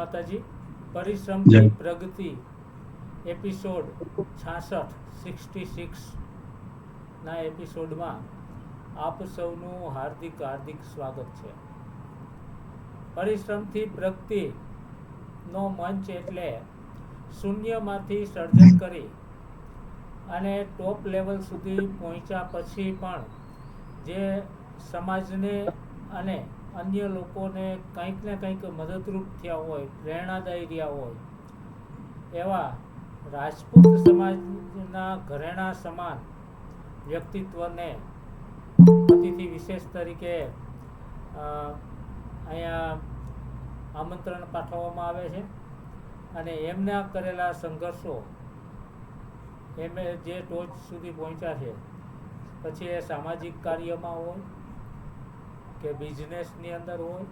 માતાજી. જય પરિશ્રમથી પ્રગતિ એપિસોડ 66 ના એપિસોડમાં આપ સૌનું હાર્દિક સ્વાગત છે. પરિશ્રમથી પ્રગતિનો મંચ એટલે શૂન્યમાંથી સર્જન કરી અને ટોપ લેવલ સુધી પહોંચ્યા પછી પણ જે સમાજને અને અન્ય લોકોને કંઈક ને કંઈક મદદરૂપ થયા હોય, પ્રેરણાદાયી રહ્યા હોય, એવા રાજપૂત સમાજના ઘરેણા સમાન વ્યક્તિત્વને અતિથિ વિશેષ તરીકે અહીંયા આમંત્રણ પાઠવવામાં આવે છે. અને એમના કરેલા સંઘર્ષો, એમને જે ટોચ સુધી પહોંચ્યા છે, પછી એ સામાજિક કાર્યમાં હોય કે બિઝનેસની અંદર હોય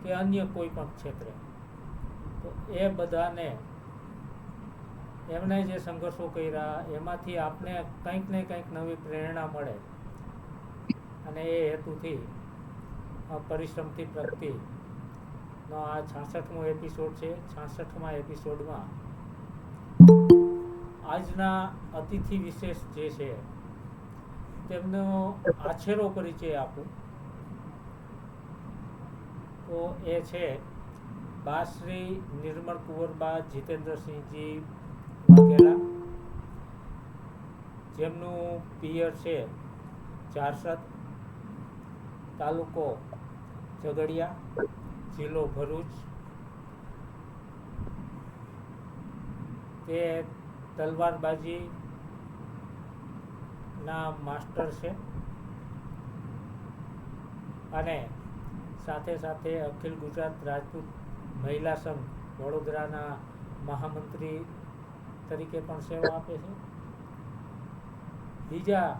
કે અન્ય કોઈ પણ ક્ષેત્રે, તો એ બધાને એમણે જે સંઘર્ષો કર્યા એમાંથી આપને કંઈક ને કંઈક નવી પ્રેરણા મળે, અને એ હેતુથી પરિશ્રમથી પ્રગતિનો આ 66મો એપિસોડ છે. 66મા એપિસોડમાં આજના અતિથિ વિશેષ જે છે તેમનો આછેરો પરિચય આપું તો એ છે બા શ્રી નિર્મળ કુંવરબા જીતેન્દ્રસિંહજી વાઘેલા, જેમનું પિયર છે ચારસદ, તાલુકો ઝઘડિયા, જિલ્લો ભરૂચ. તે તલવારબાજીના માસ્ટર છે અને સાથે સાથે અખિલ ગુજરાત રાજપૂત મહિલા સંઘ વડોદરાના મહામંત્રી તરીકે પણ સેવા આપે છે. બીજા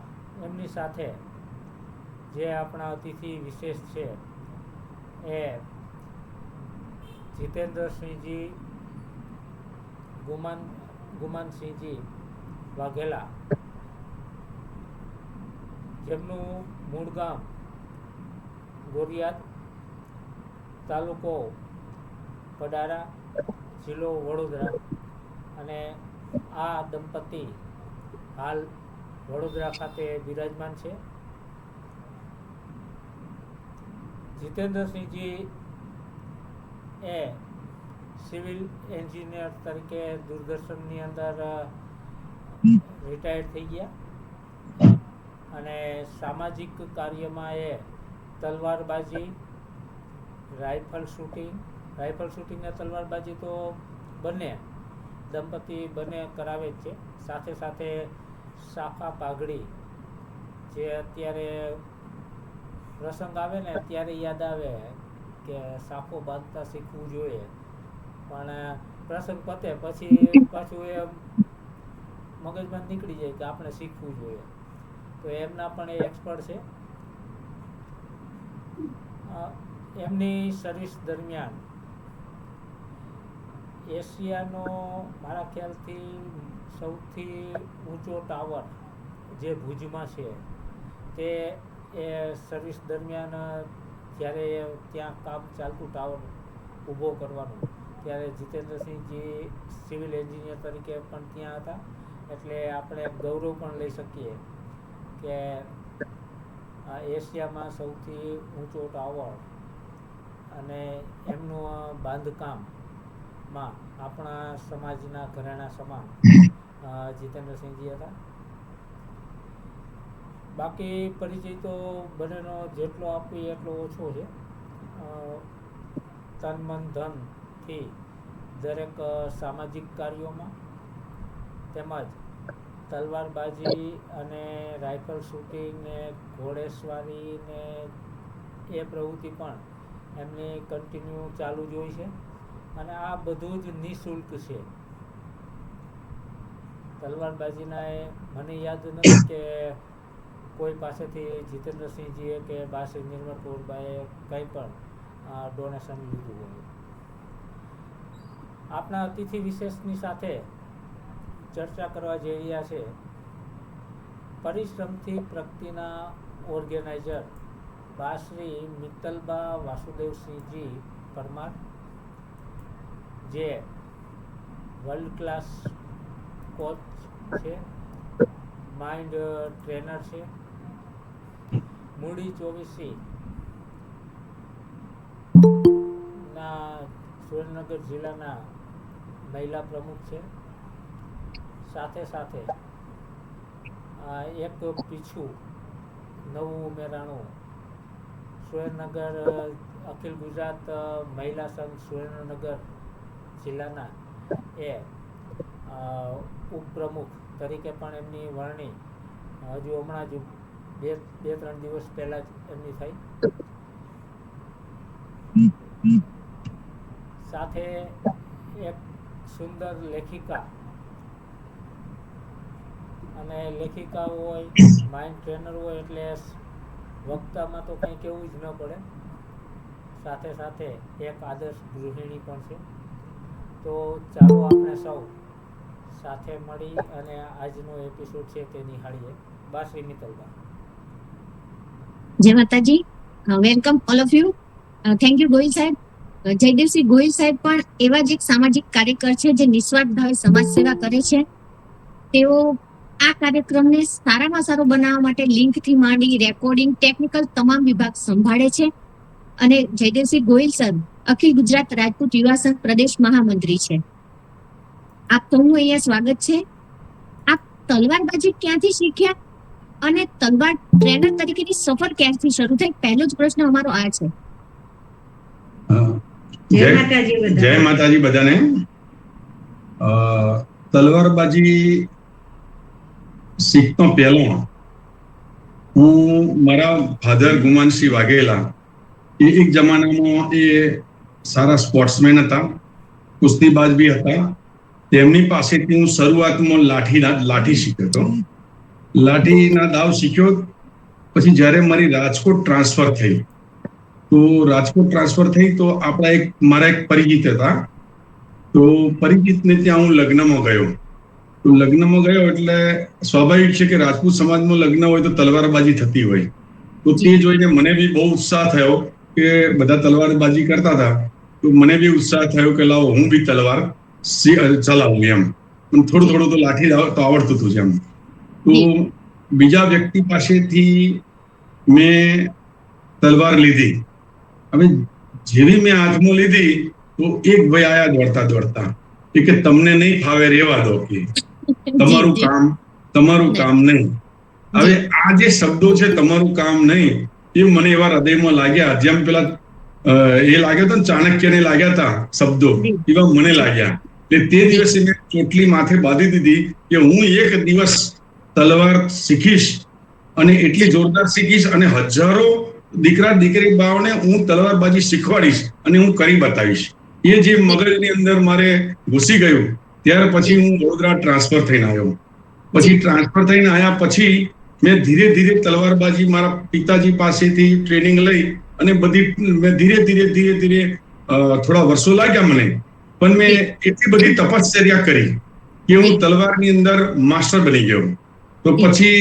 એમની સાથે જે આપણા અતિથિ વિશેષ છે એ જીતેન્દ્રસિંહજી ગુમાનસિંહજી વાઘેલા, જેમનું મૂળ ગામ ગોરિયાદ, તાલુકો પડારા, જિલ્લો વડોદરા, અને આ દંપતી હાલ વડોદરા ખાતે બિરાજમાન છે. જીતેન્દ્રસિંહજી એ સિવિલ એન્જિનિયર તરીકે દૂરદર્શનની અંદર રિટાયર્ડ થઈ ગયા, અને સામાજિક કાર્યમાં એ તલવારબાજી, રાઇફલ શૂટિંગ ને તલવારબાજી તો બંને દંપતી કરાવે જ છે. સાથે સાથે સાફા પાઘડી, જે અત્યારે પ્રસંગ આવે ને ત્યારે યાદ આવે કે સાફો બાંધતા શીખવું જોઈએ, પણ પ્રસંગ પતે પછી પાછું એ મગજમાં નીકળી જાય કે આપણે શીખવું જોઈએ. તો એમના પણ એ એક્સપર્ટ છે. એમની સર્વિસ દરમિયાન એશિયાનો મારા ખ્યાલથી સૌથી ઊંચો ટાવર જે ભુજમાં છે, તે એ સર્વિસ દરમિયાન જ્યારે ત્યાં કામ ચાલતું ટાવર ઊભો કરવાનું, ત્યારે જીતેન્દ્રસિંહજી સિવિલ એન્જિનિયર તરીકે પણ ત્યાં હતા. એટલે આપણે ગૌરવ પણ લઈ શકીએ કે એશિયામાં સૌથી ઊંચો ટાવર અને એમનું બાંધકામમાં આપણા સમાજના ઘરેણા સમાન જીતેન્દ્રસિંહજી હતા. બાકી પરિચય તો બંનેનો જેટલો આપીએ એટલો ઓછો છે. તન મન ધનથી દરેક સામાજિક કાર્યોમાં, તેમજ તલવારબાજી અને રાઇફલ શૂટિંગ ને ઘોડેસવારી ને એ પ્રવૃત્તિ પણ એમની કન્ટિન્યુ ચાલુ જ હોય છે, અને આ બધું જ નિઃશુલ્ક છે. તલવારબાજીના એ મને યાદ નથી કે કોઈ પાસેથી જીતેન્દ્રસિંહજીએ કે બા શ્રી નિર્મળ કુંવરબાએ કંઈ પણ ડોનેશન લીધું હોય. આપણા અતિથિ વિશેષની સાથે ચર્ચા કરવા જઈ રહ્યા છે પરિશ્રમથી પ્રગતિના ઓર્ગેનાઇઝર બા શ્રી મિત્તલબા વાસુદેવસિંહજી પરમાર, જે વર્લ્ડ ક્લાસ કોચ છે, માઇન્ડ ટ્રેનર છે. મૂડી 24C ના સુરેન્દ્રનગર જિલ્લાના મહિલા પ્રમુખ છે. સાથે સાથે એક પીછું નવું ઉમેરાણું સુરેન્દ્રનગર અખિલ ગુજરાત મહિલા સંઘ સુરેન્દ્રનગર જિલ્લાના એ ઉપપ્રમુખ તરીકે પણ એમની વરણી હજુ હમણાં જ બે ત્રણ દિવસ પહેલા જ એમની થઈ. સાથે એક સુંદર લેખિકા, અને લેખિકા હોય, માઇન્ડ ટ્રેનર હોય એટલે વક્તામાં તો કંઈ કહેવું જ ન પડે. સાથે સાથે એક આદર્શ ગૃહિણી પણ છે. તો ચાલો આપણે સૌ સાથે મળી અને આજનો એપિસોડ છે તે નિહાળીએ. બસ શ્રી મિત્તલબા. જય માતાજી. Welcome all of you. Thank you Gohil સાહેબ. જયદેવસિંહ ગોહિલ સાહેબ પણ એવા જ એક સામાજિક કાર્યકર છે જે નિસ્વાર્થ ભાવે સમાજ સેવા કરે છે. તેઓ આ કાર્યક્રમને સારામાં સારો બનાવવા માટે લિંકથી માંડી રેકોર્ડિંગ, ટેકનિકલ તમામ વિભાગ સંભાળે છે. અને જયદેવસિંહ ગોહિલ સર અખિલ ગુજરાત રાજપૂત યુવા સંઘ પ્રદેશ મહામંત્રી છે. આપ સૌનું અહીંયા સ્વાગત છે. આપ તલવારબાજી ક્યાંથી શીખ્યા અને તલવાર ટ્રેનર તરીકેની સફર ક્યાંથી શરૂ થઈ? પહેલો જ પ્રશ્ન અમારો આ છે. જય માતાજી બધાને. તલવારબાજી શીખતો પહેલા હું મારા ફાધર ગુમાનસિંહ વાઘેલા એક જમાનામાં એ સારા સ્પોર્ટ્સમેન હતા, કુસ્તીબાજ બી હતા. તેમની પાસેથી હું શરૂઆતમાં લાઠી શીખ્યો હતો. લાઠીના દાવ શીખ્યો. પછી જ્યારે મારી રાજકોટ ટ્રાન્સફર થઈ તો તો મારા એક પરિચિત હતા. તો પરિચિતને ત્યાં હું લગ્નમાં ગયો. તો લગ્નમાં ગયો એટલે સ્વાભાવિક છે કે રાજપૂત સમાજમાં લગ્ન હોય તો તલવારબાજી થતી હોય. તો તે જોઈને મને બી બહુ ઉત્સાહ થયો કે બધા તલવારબાજી કરતા હતા. તો મને બી ઉત્સાહ થયો કે લાવો હું બી તલવાર ચલાવું એમ. થોડું તો લાઠી તો આવડતું હતું એમ. તો બીજા વ્યક્તિ પાસેથી મેં તલવાર લીધી. હવે જેવી મેં હાથમાં લીધી તો એક ભાઈ આયા દોડતા કે તમને નહીં ફાવે રેવા દો, કે તમારું કામ નહીં. હવે આ જે શબ્દો છે તમારું કામ નહીં, એ મને એવા હૃદયમાં લાગ્યા જેમ પેલા એ લાગ્યો હતો ને ચાણક્યને લાગ્યા હતા શબ્દો, એવા મને લાગ્યા. એટલે તે દિવસે મેં ચોટલી માથે બાંધી દીધી કે હું એક દિવસ તલવાર શીખીશ અને એટલી જોરદાર શીખીશ અને હજારો દીકરા દીકરી બાઓને હું તલવારબાજી શીખવાડીશ અને હું કરી બતાવીશ. એ જે મગજની અંદર મારે ઘૂસી ગયું. ત્યાર પછી હું વડોદરા ટ્રાન્સફર થઈને આવ્યો. પછી ટ્રાન્સફર થઈને આવ્યા પછી મેં ધીરે ધીરે તલવારબાજી મારા પિતાજી પાસેથી ટ્રેનિંગ લઈ અને મેં ધીરે ધીરે થોડા વર્ષો લાગ્યા મને, પણ મેં એટલી બધી તપશ્ચર્યા કરી કે હું તલવારની અંદર માસ્ટર બની ગયો. તો પછી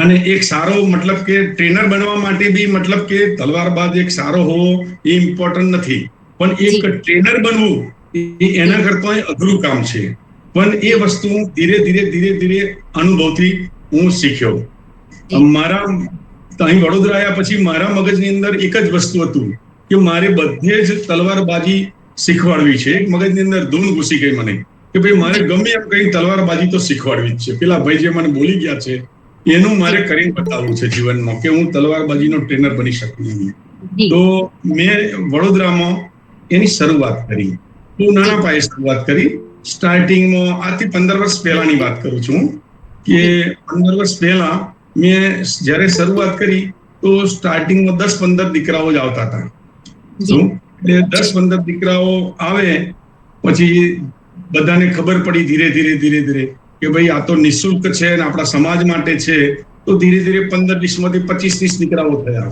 અને એક સારો મતલબ કે ટ્રેનર બનવા માટે બી મતલબ કે તલવારબાજ એક સારો હોવો એ ઇમ્પોર્ટન્ટ નથી, પણ એક ટ્રેનર બનવું એના કરતા અઘરું કામ છે. પણ એ વસ્તુ હું ધીરે ધીરે અનુભવથી હું શીખ્યો. મારા અહીં વડોદરા આવ્યા પછી મારા મગજની અંદર એક જ વસ્તુ હતું કે મારે બધે જ તલવારબાજી શીખવાડવી છે. એક મગજની અંદર ધૂન ઘૂસી ગઈ મને કે ભાઈ મારે ગમે એમ કઈ તલવારબાજી તો શીખવાડવી જ છે. પેલા ભાઈ જે મને બોલી ગયા છે એનું મારે કરીને બતાવવું છે જીવનમાં કે હું તલવારબાજીનો ટ્રેનર બની શકું. તો મેં વડોદરામાં એની શરૂઆત કરી. બહુ નાના પાયે શરૂઆત કરી. સ્ટાર્ટિંગમાં આજથી 15 વર્ષ પહેલાની વાત કરું છું કે 15 વર્ષ પહેલા મેં જ્યારે શરૂઆત કરી તો સ્ટાર્ટિંગમાં 10-15 દીકરાઓ જ આવતા હતા. એટલે 10-15 દીકરાઓ આવે પછી બધાને ખબર પડી ધીરે ધીરે કે ભાઈ આ તો નિઃશુલ્ક છે અને આપણા સમાજ માટે છે. તો ધીરે ધીરે 15-20 માંથી 25-30 દીકરાઓ થયા.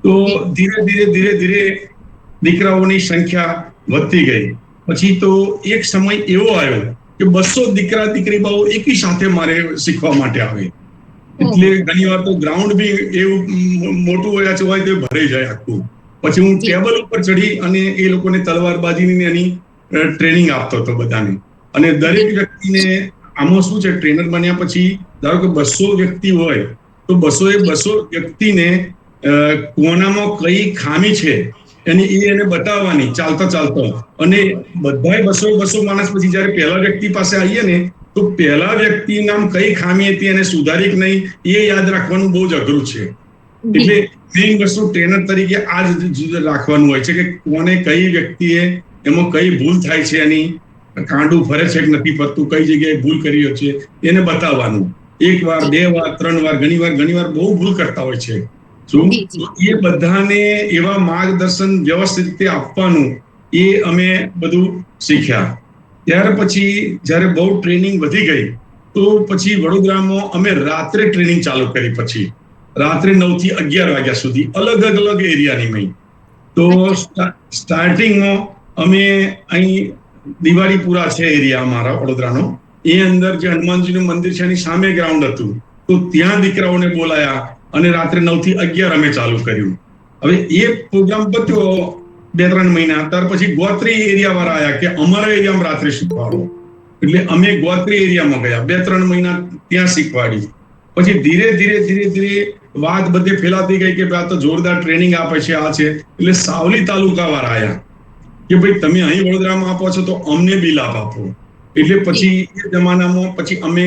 તો ધીરે દીકરાઓની સંખ્યા વધતી ગઈ. પછી તો એક સમય એવો આવ્યો કે 200 દીકરા દીકરી બાઓ એકી સાથે મારે શીખવા માટે આવે. એટલે ઘણી વાર તો ગ્રાઉન્ડ બી એવું મોટું હોય તો ભરાઈ જાય આખું. પછી હું ટેબલ ઉપર ચડી અને એ લોકોને તલવારબાજીની એની ટ્રેનિંગ આપતો હતો બધાને. અને દરેક વ્યક્તિને આમાં શું છે, ટ્રેનર બન્યા પછી ધારો કે 200 વ્યક્તિ હોય તો 200 વ્યક્તિને કોનામાં કઈ ખામી છે એને બતાવવાની ચાલતા ચાલતા. અને બધાય 200 માણસ પછી જયારે પહેલા વ્યક્તિ પાસે આવીએ ને તો પહેલા વ્યક્તિના કઈ ખામી હતી એને સુધારી કે નહીં એ યાદ રાખવાનું બહુ જ અઘરું છે. એટલે મેઇન વસ્તુ ટ્રેનર તરીકે આ જ રાખવાનું હોય છે કે કોને કઈ વ્યક્તિએ એમાં કઈ ભૂલ થાય છે, એની કાંડું ફરે છે કે નથી ફરતું, કઈ જગ્યાએ ભૂલ કરી છે એને બતાવવાનું. 1 વાર 2 વાર 3 વાર ઘણી વાર બહુ ભૂલ કરતા હોય છે. શું એ બધાને એવા માર્ગદર્શન વ્યવસ્થિત રીતે આપવાનું એ અમે બધું શીખ્યા. ત્યાર પછી જયારે બહુ ટ્રેનિંગ વધી ગઈ તો પછી વડોદરામાં અમે રાત્રે ટ્રેનિંગ ચાલુ કરી. પછી રાત્રે 9 થી 11 વાગ્યા સુધી અલગ એરિયાની મેં. તો સ્ટાર્ટિંગમાં અમે અહીં દિવાળીપુરા છે એરિયા અમારા વડોદરાનો, એ અંદર જે હનુમાનજીનું મંદિર છે એની સામે ગ્રાઉન્ડ હતું, તો ત્યાં દીકરાઓને બોલાયા અને રાત્રે 9 થી 11 અમે ચાલુ કર્યું. હવે એ પ્રોગ્રામ પત્યો 2-3 મહિના, ત્યાર પછી ગોત્રી એરિયા વાળા આવ્યા કે અમારા એરિયામાં રાત્રે શીખવાડો. એટલે અમે ગોત્રી એરિયામાં ગયા, 2-3 મહિના ત્યાં શીખવાડી. પછી ધીરે વાત બધે ફેલાતી ગઈ કે આ તો જોરદાર ટ્રેનિંગ આપે છે, આ છે. એટલે સાવલી તાલુકા વાળા આવ્યા કે ભાઈ તમે અહીં વડોદરામાં આપો છો તો અમને બી લાભ આપો. એટલે પછી એ જમાનામાં પછી અમે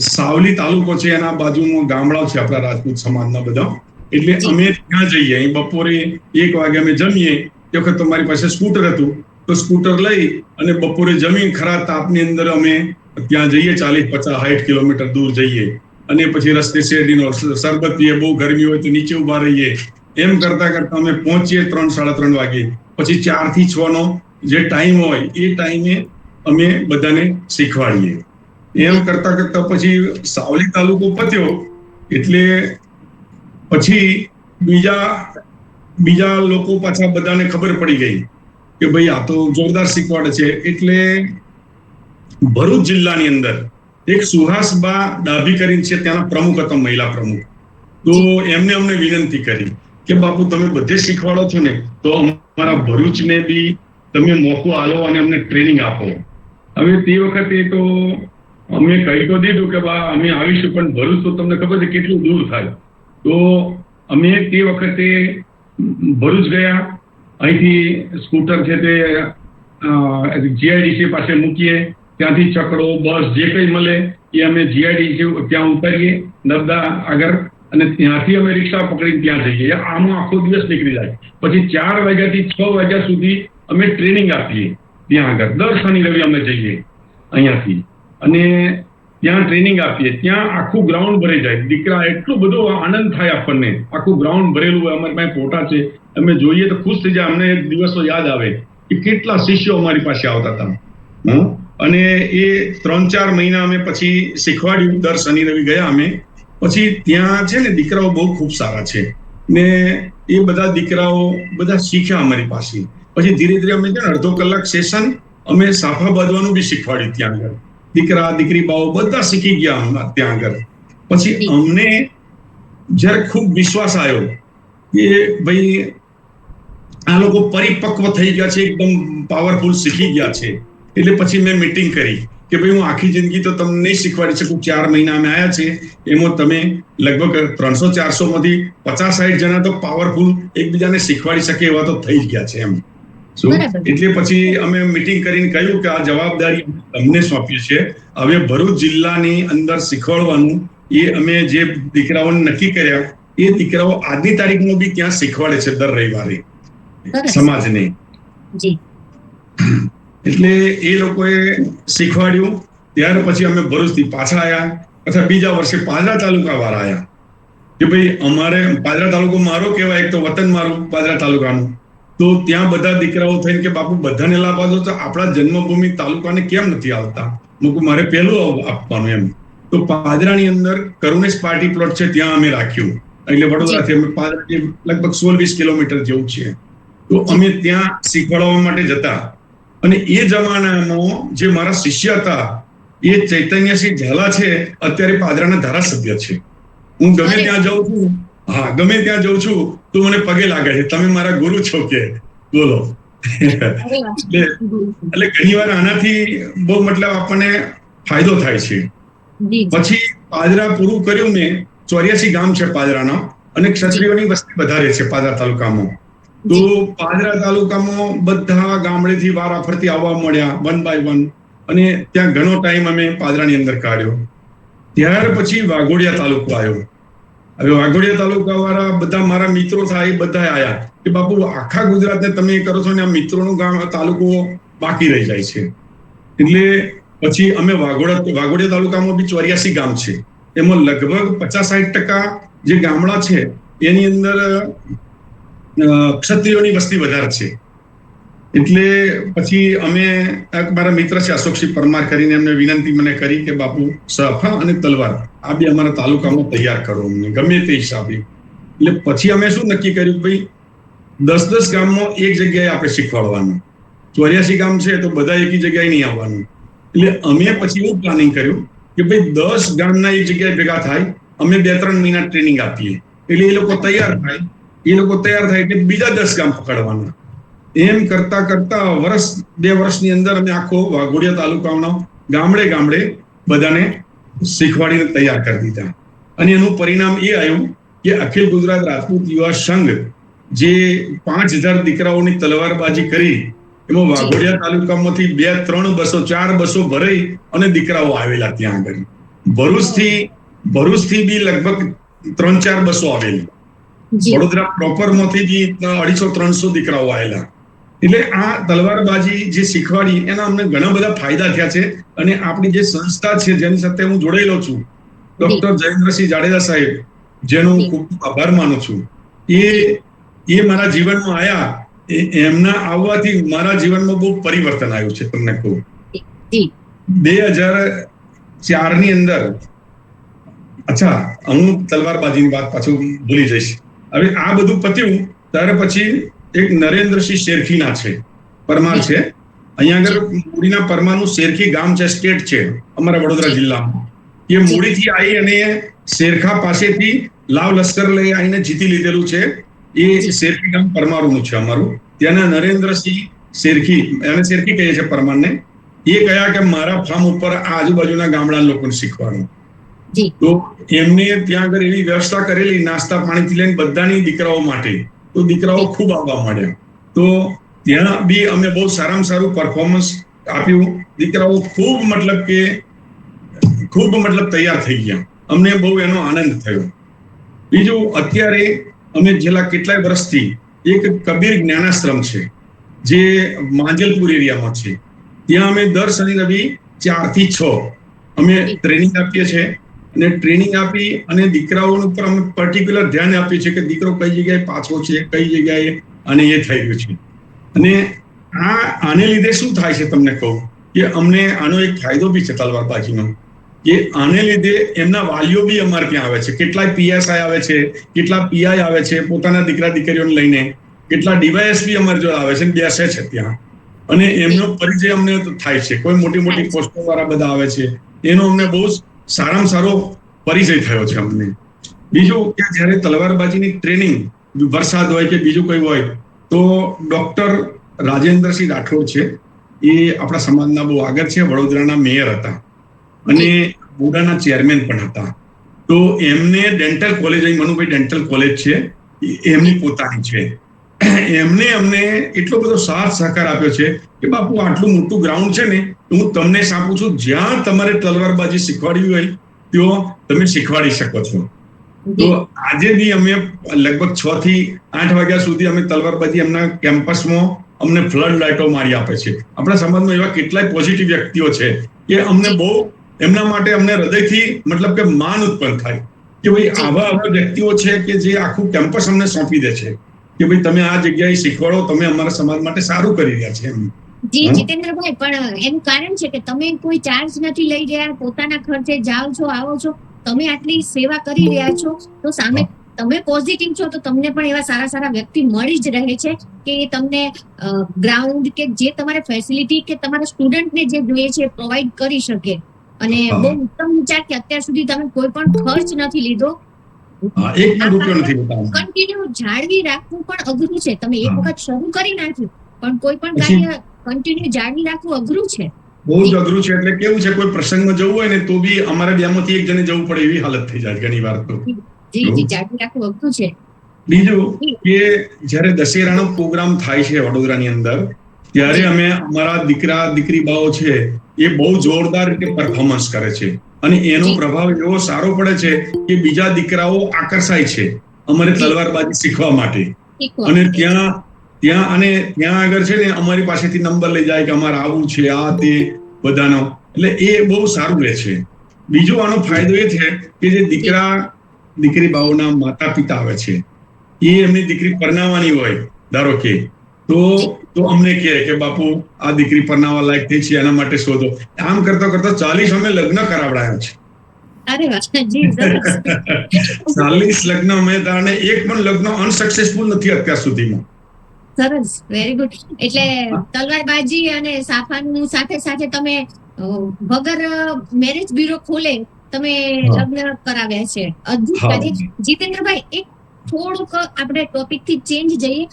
સાવલી તાલુકો છે એના બાજુમાં ગામડાઓ છે આપણા રાજપૂત સમાજના બધા, એટલે અમે ત્યાં જઈએ. અહીં બપોરે 1 વાગે અમે જમીએ. એ વખત તમારી પાસે સ્કૂટર હતું તો સ્કૂટર લઈ અને બપોરે જમીન ખરા તાપની અંદર અમે ત્યાં જઈએ, 40-50-60 કિલોમીટર દૂર જઈએ. અને પછી રસ્તે શેરડીનો શરબત પીએ, બહુ ગરમી હોય તો નીચે ઉભા રહીએ. એમ કરતા અમે પહોંચીએ 3-3:30 વાગે. પછી 4 થી 6 નો જે ટાઈમ હોય એ ટાઈમે અમે બધાને શીખવાડીએ. એમ કરતા પછી સાવલી તાલુકો પત્યો. એટલે પછી બીજા લોકો પાછા બધાને ખબર પડી ગઈ કે ભાઈ આ તો જોરદાર શીખવાડે છે. એટલે ભરૂચ જિલ્લાની અંદર એક સુહાસબા ડાભી કરીને છે, ત્યાંના પ્રમુખ હતા, મહિલા પ્રમુખ. તો એમને અમને વિનંતી કરી કે બાપુ તમે બધે શીખવાડો છો ને તો અમારા ભરૂચને બી તમે મોકો આલો અને અમને ટ્રેનિંગ આપો. હવે તે વખતે તો અમે કહી તો દીધું કે બા અમે આવીશું, પણ ભરૂચ તો તમને ખબર છે કેટલું દૂર થાય. તો અમે તે વખતે ભરૂચ ગયા. અહીંથી સ્કૂટર છે તે જીઆઈડીસી પાસે મૂકીએ, ત્યાંથી ચકડો બસ જે કંઈ મળે એ અમે જીઆઈડીસી ત્યાં ઉતારીએ નર્મદા આગળ, અને ત્યાંથી અમે રિક્ષા પકડીને ત્યાં જઈએ. આમાં આખો દિવસ નીકળી જાય. પછી 4 વાગ્યાથી 6 વાગ્યા સુધી અમે ટ્રેનિંગ આપીએ ત્યાં આગળ. દર શનિ રવિ અમે જઈએ અહીંયાથી અને ત્યાં ટ્રેનિંગ આપીએ. ત્યાં આખું ગ્રાઉન્ડ ભરાઈ જાય. દીકરા એટલું બધો આનંદ થાય આપણને, આખું ગ્રાઉન્ડ ભરેલું હોય. અમારી પાસે ફોટા છે, અમે જોઈએ તો ખુશ થઈ જાય. અમને દિવસો યાદ આવે કે કેટલા શિષ્યો અમારી પાસે આવતા હતા. અને એ 3-4 મહિના અમે પછી શીખવાડ્યું. દર શનિ રવિ ગયા અમે. પછી ત્યાં છે ને દીકરાઓ બહુ ખૂબ સારા છે ને એ બધા દીકરાઓ બધા શીખ્યા અમારી પાસે. પછી ધીરે અમે છે ને 1/2 કલાક સેશન અમે સાફા બાંધવાનું બી શીખવાડ્યું ત્યાં આગળ. દીકરા દીકરી બાઓ બધા શીખી ગયા ત્યાં આગળ. પછી અમને જ્યારે ખૂબ વિશ્વાસ આવ્યો કે ભાઈ આ લોકો પરિપક્વ થઈ ગયા છે, એકદમ પાવરફુલ શીખી ગયા છે. એટલે પછી મેં મીટિંગ કરી કે ભાઈ હું આખી જિંદગી તો તમને નહીં શીખવાડી શકું. 4 મહિના અમે આવ્યા છે, એમાં તમે લગભગ 300-400 માંથી 50-60 જણા તો પાવરફુલ એકબીજાને શીખવાડી શકે એવા તો થઈ જ ગયા છે એમ. એટલે પછી અમે મીટિંગ કરીને કહ્યું કે આ જવાબદારી અમને સોંપી છે. હવે ભરૂચ જિલ્લાની અંદર શીખવાડવાનું એ અમે જે દીકરાઓને નક્કી કર્યા એ દીકરાઓ આજની તારીખમાં બી ત્યાં શીખવાડે છે દર રવિવારે સમાજને. એટલે એ લોકોએ શીખવાડ્યું. ત્યાર પછી અમે ભરૂચથી પાછા આવ્યા. અથવા બીજા વર્ષે પાદરા તાલુકા વાળા આવ્યા કે ભાઈ અમારે પાદરા તાલુકો મારો કહેવાય, એક તો વતન મારું પાદરા તાલુકાનું. તો ત્યાં બધા દીકરાઓ થઈને કે બાપુ બધાને લાભ આપો તો આપણા જન્મભૂમિ તાલુકાને કેમ નથી આવતા? મારે પહેલું આપવાનું એમ. તો પાદરાની અંદર કરુણેશ પાર્ટી પ્લોટ છે, ત્યાં અમે રાખ્યું. એટલે વડોદરાથી અમે પાદરાથી લગભગ 16-20 કિલોમીટર જેવું છે. તો અમે ત્યાં શીખવાડવા માટે જતા. અને એ જમાનામાં જે મારા શિષ્ય હતા એ ચૈતન્યસિંહ ઝાલા છે, અત્યારે પાદરાના ધારાસભ્ય છે. હું ગમે ત્યાં જાઉં છું હા, ગમે ત્યાં જઉં છું તો મને પગે લાગે છે, તમે મારા ગુરુ છો કે બોલો. એટલે ઘણી વાર આનાથી બહુ મતલબ આપણને ફાયદો થાય છે. પછી પાદરા પૂરું કર્યું મેં, 84 ગામ છે પાદરાના, અને ક્ષત્રિયોની વસ્તી વધારે છે પાદરા તાલુકામાં. તો પાદરા તાલુકામાં બધા ગામડેથી વારાફરતી આવવા મળ્યા, 1 by 1, અને ત્યાં ઘણો ટાઈમ અમે પાદરાની અંદર કાઢ્યો. ત્યાર પછી વાઘોડિયા તાલુકો આવ્યો. હવે વાઘોડિયા તાલુકા વાળા બધા મારા મિત્રો થાય, બધા આયા કે બાપુ આખા ગુજરાતને તમે કરો છો ને આ મિત્રોનું ગામ તાલુકો બાકી રહી જાય છે. એટલે પછી અમે વાઘોડિયા તાલુકામાં બી 84 ગામ છે, એમાં લગભગ 50-60% જે ગામડા છે એની અંદર ક્ષત્રિયોની વસ્તી વધારે છે. એટલે પછી અમે મારા મિત્ર છે અશોકસિંહ પરમાર કરીને, એમને વિનંતી મને કરી કે બાપુ સફા અને તલવાર આ બે અમારા તાલુકામાં તૈયાર કરો અમને ગમે તે હિસાબે. એટલે પછી અમે શું નક્કી કર્યું, ભાઈ 10-10 ગામમાં એક જગ્યાએ આપણે શીખવાડવાનું. 84 ગામ છે તો બધા એકી જગ્યાએ નહીં આવવાનું. એટલે અમે પછી એવું પ્લાનિંગ કર્યું કે ભાઈ 10 ગામના એક જગ્યાએ ભેગા થાય, અમે 2-3 મહિના ટ્રેનિંગ આપીએ, એટલે એ લોકો તૈયાર થાય એટલે બીજા 10 ગામ પકડવાના. એમ કરતા કરતા 1-2 વર્ષની અંદર અમે આખો વાઘોડિયા તાલુકાનો ગામડે બધાને શીખવાડીને તૈયાર કરી દીધા. અને એનું પરિણામ એ આવ્યું કે અખિલ ગુજરાત રાજપૂત યુવા સંઘ જે 5000 દીકરાઓની તલવારબાજી કરી, એમાં વાઘોડિયા તાલુકામાંથી 2-3 બસો 4 બસો ભરાઈ અને દીકરાઓ આવેલા ત્યાં આગળ. ભરૂચથી બી લગભગ 3-4 બસો આવેલી. વડોદરા પ્રોપરમાંથી બી 250-300 દીકરાઓ આવેલા. એટલે આ તલવારબાજી જે શીખવાડી એના અમને ઘણા બધા ફાયદા થયા છે. અને આપણી જે સંસ્થા છે જેની સાથે હું જોડાયેલો છું, ડોક્ટર જયેન્દ્રસિંહ જાડેજા સાહેબ, જેનો હું ખૂબ આભાર માનું છું, એ મારા જીવનમાં આયા. એમના આવવાથી મારા જીવનમાં બહુ પરિવર્તન આવ્યું છે. તમને કહું, 2004 ની અંદર, અચ્છા હું તલવારબાજીની વાત પાછું ભૂલી જઈશ. હવે આ બધું પત્યું ત્યારે પછી એક નરેન્દ્રસિંહ શેરખીના છે, પરમાર છે, અહીંયા આગળ મૂડીના પરમારનું શેરખી ગામ છે, સ્ટેટ છે અમારા વડોદરા જિલ્લામાં. એ મૂડીથી આવી અને શેરખા પાસેથી લાવ લશ્કર લઈ આવીને જીતી લીધેલું છે. એ શેરખી ગામ પરમારનું છે અમારું. ત્યાંના નરેન્દ્રસિંહ શેરખી, એને શેરખી કહીએ છે પરમારને, એ કહ્યા કે મારા ફાર્મ ઉપર આ આજુબાજુના ગામડા લોકોને શીખવાનું. તો એમને ત્યાં આગળ એવી વ્યવસ્થા કરેલી નાસ્તા પાણીથી લઈને બધાની દીકરાઓ માટે. તો દીકરાઓ ખૂબ આવવા માંડ્યા. તો ત્યાં બી અમે બહુ સારામાં સારું પરફોર્મન્સ આપ્યું. દીકરાઓ ખૂબ તૈયાર થઈ ગયા. અમને બહુ એનો આનંદ થયો. બીજું, અત્યારે અમે છેલ્લા કેટલાય વર્ષથી એક કબીર જ્ઞાનાશ્રમ છે જે માંજલપુર એરિયામાં છે, ત્યાં અમે દર શનિ રવિ 4 થી 6 અમે ટ્રેનિંગ આપીએ છીએ. અને ટ્રેનિંગ આપી અને દીકરાઓનું ઉપર અમે પર્ટિક્યુલર ધ્યાન આપીએ છીએ કે દીકરો કઈ જગ્યાએ પાછો છે, કઈ જગ્યાએ અને એ થઈ ગયું છે. અને આને લીધે શું થાય છે તમને કહું કે અમને આનો એક ફાયદો બી છે તલવારબાજીનો, કે આને લીધે એમના વાલીઓ બી અમારે ત્યાં આવે છે. કેટલાય પીએસઆઈ આવે છે, કેટલા પીઆઈ આવે છે પોતાના દીકરા દીકરીઓને લઈને, કેટલા ડીવાયએસપી અમારે જો આવે છે, બેસે છે ત્યાં, અને એમનો પરિચય અમને થાય છે. કોઈ મોટી પોસ્ટો વાળા બધા આવે છે, એનો અમને બહુ સારામાં સારો પરિચય થયો છે અમને. બીજું કે જ્યારે તલવારબાજીની ટ્રેનિંગ, વરસાદ હોય કે બીજું કઈ હોય, તો ડોક્ટર રાજેન્દ્રસિંહ રાઠોડ છે, એ આપણા સમાજના બહુ આગળ છે, વડોદરાના મેયર હતા અને બોડાના ચેરમેન પણ હતા. તો એમને dental college, Manubhai dental college છે, એમની પોતાની છે. એમને અમને એટલો બધો સાથ સહકાર આપ્યો છે કે બાપુ આટલું મોટું ગ્રાઉન્ડ છે ને, હું તમને આપું છું, જ્યાં તમારે તલવારબાજી શીખવાડવી હોય ત્યાં તમે શીખવાડી શકો છો. તો આજે બી અમે લગભગ 6 થી 8 વાગ્યા સુધી અમે તલવારબાજી એમના કેમ્પસમાં અમને ફ્લડ લાઇટો મારી આપે છે. આપણા સમાજમાં એવા કેટલાય પોઝિટિવ વ્યક્તિઓ છે કે અમને બહુ એમના માટે અમને હૃદયથી મતલબ કે માન ઉત્પન્ન થાય કે ભાઈ આવા વ્યક્તિઓ છે કે જે આખું કેમ્પસ અમને સોંપી દે છે કે ભાઈ તમે આ જગ્યાએ શીખવાડો, તમે અમારા સમાજ માટે સારું કરી રહ્યા છે. જી જીતેન્દ્રભાઈ, પણ એનું કારણ છે કે તમે કોઈ ચાર્જ નથી લઈ રહ્યા, પોતાના ખર્ચે જાઓ છો, આવો છો, તમે આટલી સેવા કરી રહ્યા છો, તો સામે તમે પોઝિટિવ છો તો તમને પણ એવા સારા સારા વ્યક્તિ મળી જ રહે છે કે તમને ગ્રાઉન્ડ કે જે તમારે ફેસિલિટી કે તમારા સ્ટુડન્ટને જે જોઈએ છે પ્રોવાઈડ કરી શકે. અને બહુ ઉત્તમ વિચાર કે અત્યાર સુધી તમે કોઈ પણ ખર્ચ નથી લીધો, એક પણ રૂપિયો નથી બતાવવાનો. કન્ટિન્યુ જાળવી રાખવું પણ અઘરું છે. તમે એક હા. વખત શરૂ કરી નાખ્યું પણ કોઈ પણ પછી- કાર્ય કન્ટિન્યુ જાળવી રાખવું અઘરું છે. બહુ જ અઘરું છે. એટલે કેવું છે, કોઈ પ્રસંગમાં જવું હોય ને તો બી અમારા બેમાંથી એક જણે જવું પડે એવી હાલત થઈ જાય ઘણી વાર તો. જી જાળવી રાખવું અઘરું છે. બીજું કે જ્યારે દશેરાનો પ્રોગ્રામ થાય છે વડોદરાની અંદર, ત્યારે અમે અમારા દીકરા દીકરીબાઓ છે એ બહુ જોરદાર રીતે પરફોર્મન્સ કરે છે અને એનો જી. પ્રભાવ એવો સારો પડે છે કે બીજા દીકરાઓ આકર્ષાય છે અમારે જી. તલવારબાજી શીખવા માટે. શીખવા અને માટે. ત્યાં આગળ છે ને અમારી પાસેથી નંબર લઈ જાય કે અમારે આવું છે આ તે બધાનો. એટલે એ બહુ સારું રહે છે. બીજો આનો ફાયદો એ છે કે જે દીકરા દીકરી બાઓના માતા પિતા આવે છે, એ એમની દીકરી પરણાવવાની હોય ધારો કે, તો અમને કહે કે બાપુ આ દીકરી પરણાવવા લાયક થઈ છે, એના માટે શોધો. આમ કરતા કરતા 40 અમે લગ્ન કરાવડાયા છે. અરે વાહ, જી સરસ. 40 લગ્ન અમે તાણે એક પણ લગ્ન અનસક્સેસફુલ નથી અત્યાર સુધીમાં. સરસ, વેરી ગુડ. એટલે તલવારબાજી અને સાફાનું સાથે સાથે તમે વગર મેરેજ બ્યુરો ખોલે તમે હા. લગ્ન કરાવ્યા છે. અદ્ભુત હા. કાર્ય. જીતેન્દ્રભાઈ, એક થોડુંક આપણે ટોપિક થી ચેન્જ જઈએ.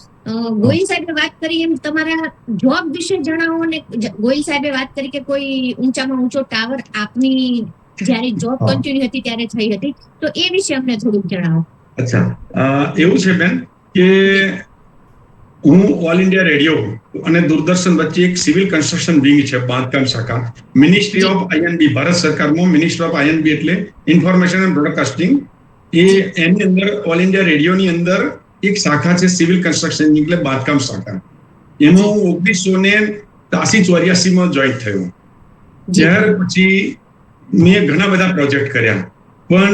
ગોહિલ સાહેબે વાત કરી એમ તમારા જોબ વિશે જણાવો ને. ગોહિલ સાહેબે વાત કરી કે કોઈ ઊંચામાં ઊંચો ટાવર આપની જ્યારે જોબ હા. કન્ટિન્યુ હતી ત્યારે થઈ હતી, તો એ વિશે અમને થોડુંક જણાવો. અચ્છા, એવું છે બેન કે હું ઓલ ઇન્ડિયા રેડિયો અને દૂરદર્શન વચ્ચે એક સિવિલ કન્સ્ટ્રક્શન વિંગ છે, બાંધકામ શાખા, મિનિસ્ટ્રી ઓફ આઈએનબી, ભારત સરકારમાં મિનિસ્ટ્રી ઓફ આઈએનબી એટલે ઇન્ફોર્મેશન એન્ડ બ્રોડકાસ્ટિંગ. એની અંદર ઓલ ઇન્ડિયા રેડિયોની અંદર એક શાખા છે સિવિલ કન્સ્ટ્રક્શન એટલે બાંધકામ શાખા. એમાં હું 1983-84 જોઈન થયો. ત્યાર પછી મેં ઘણા બધા પ્રોજેક્ટ કર્યા, પણ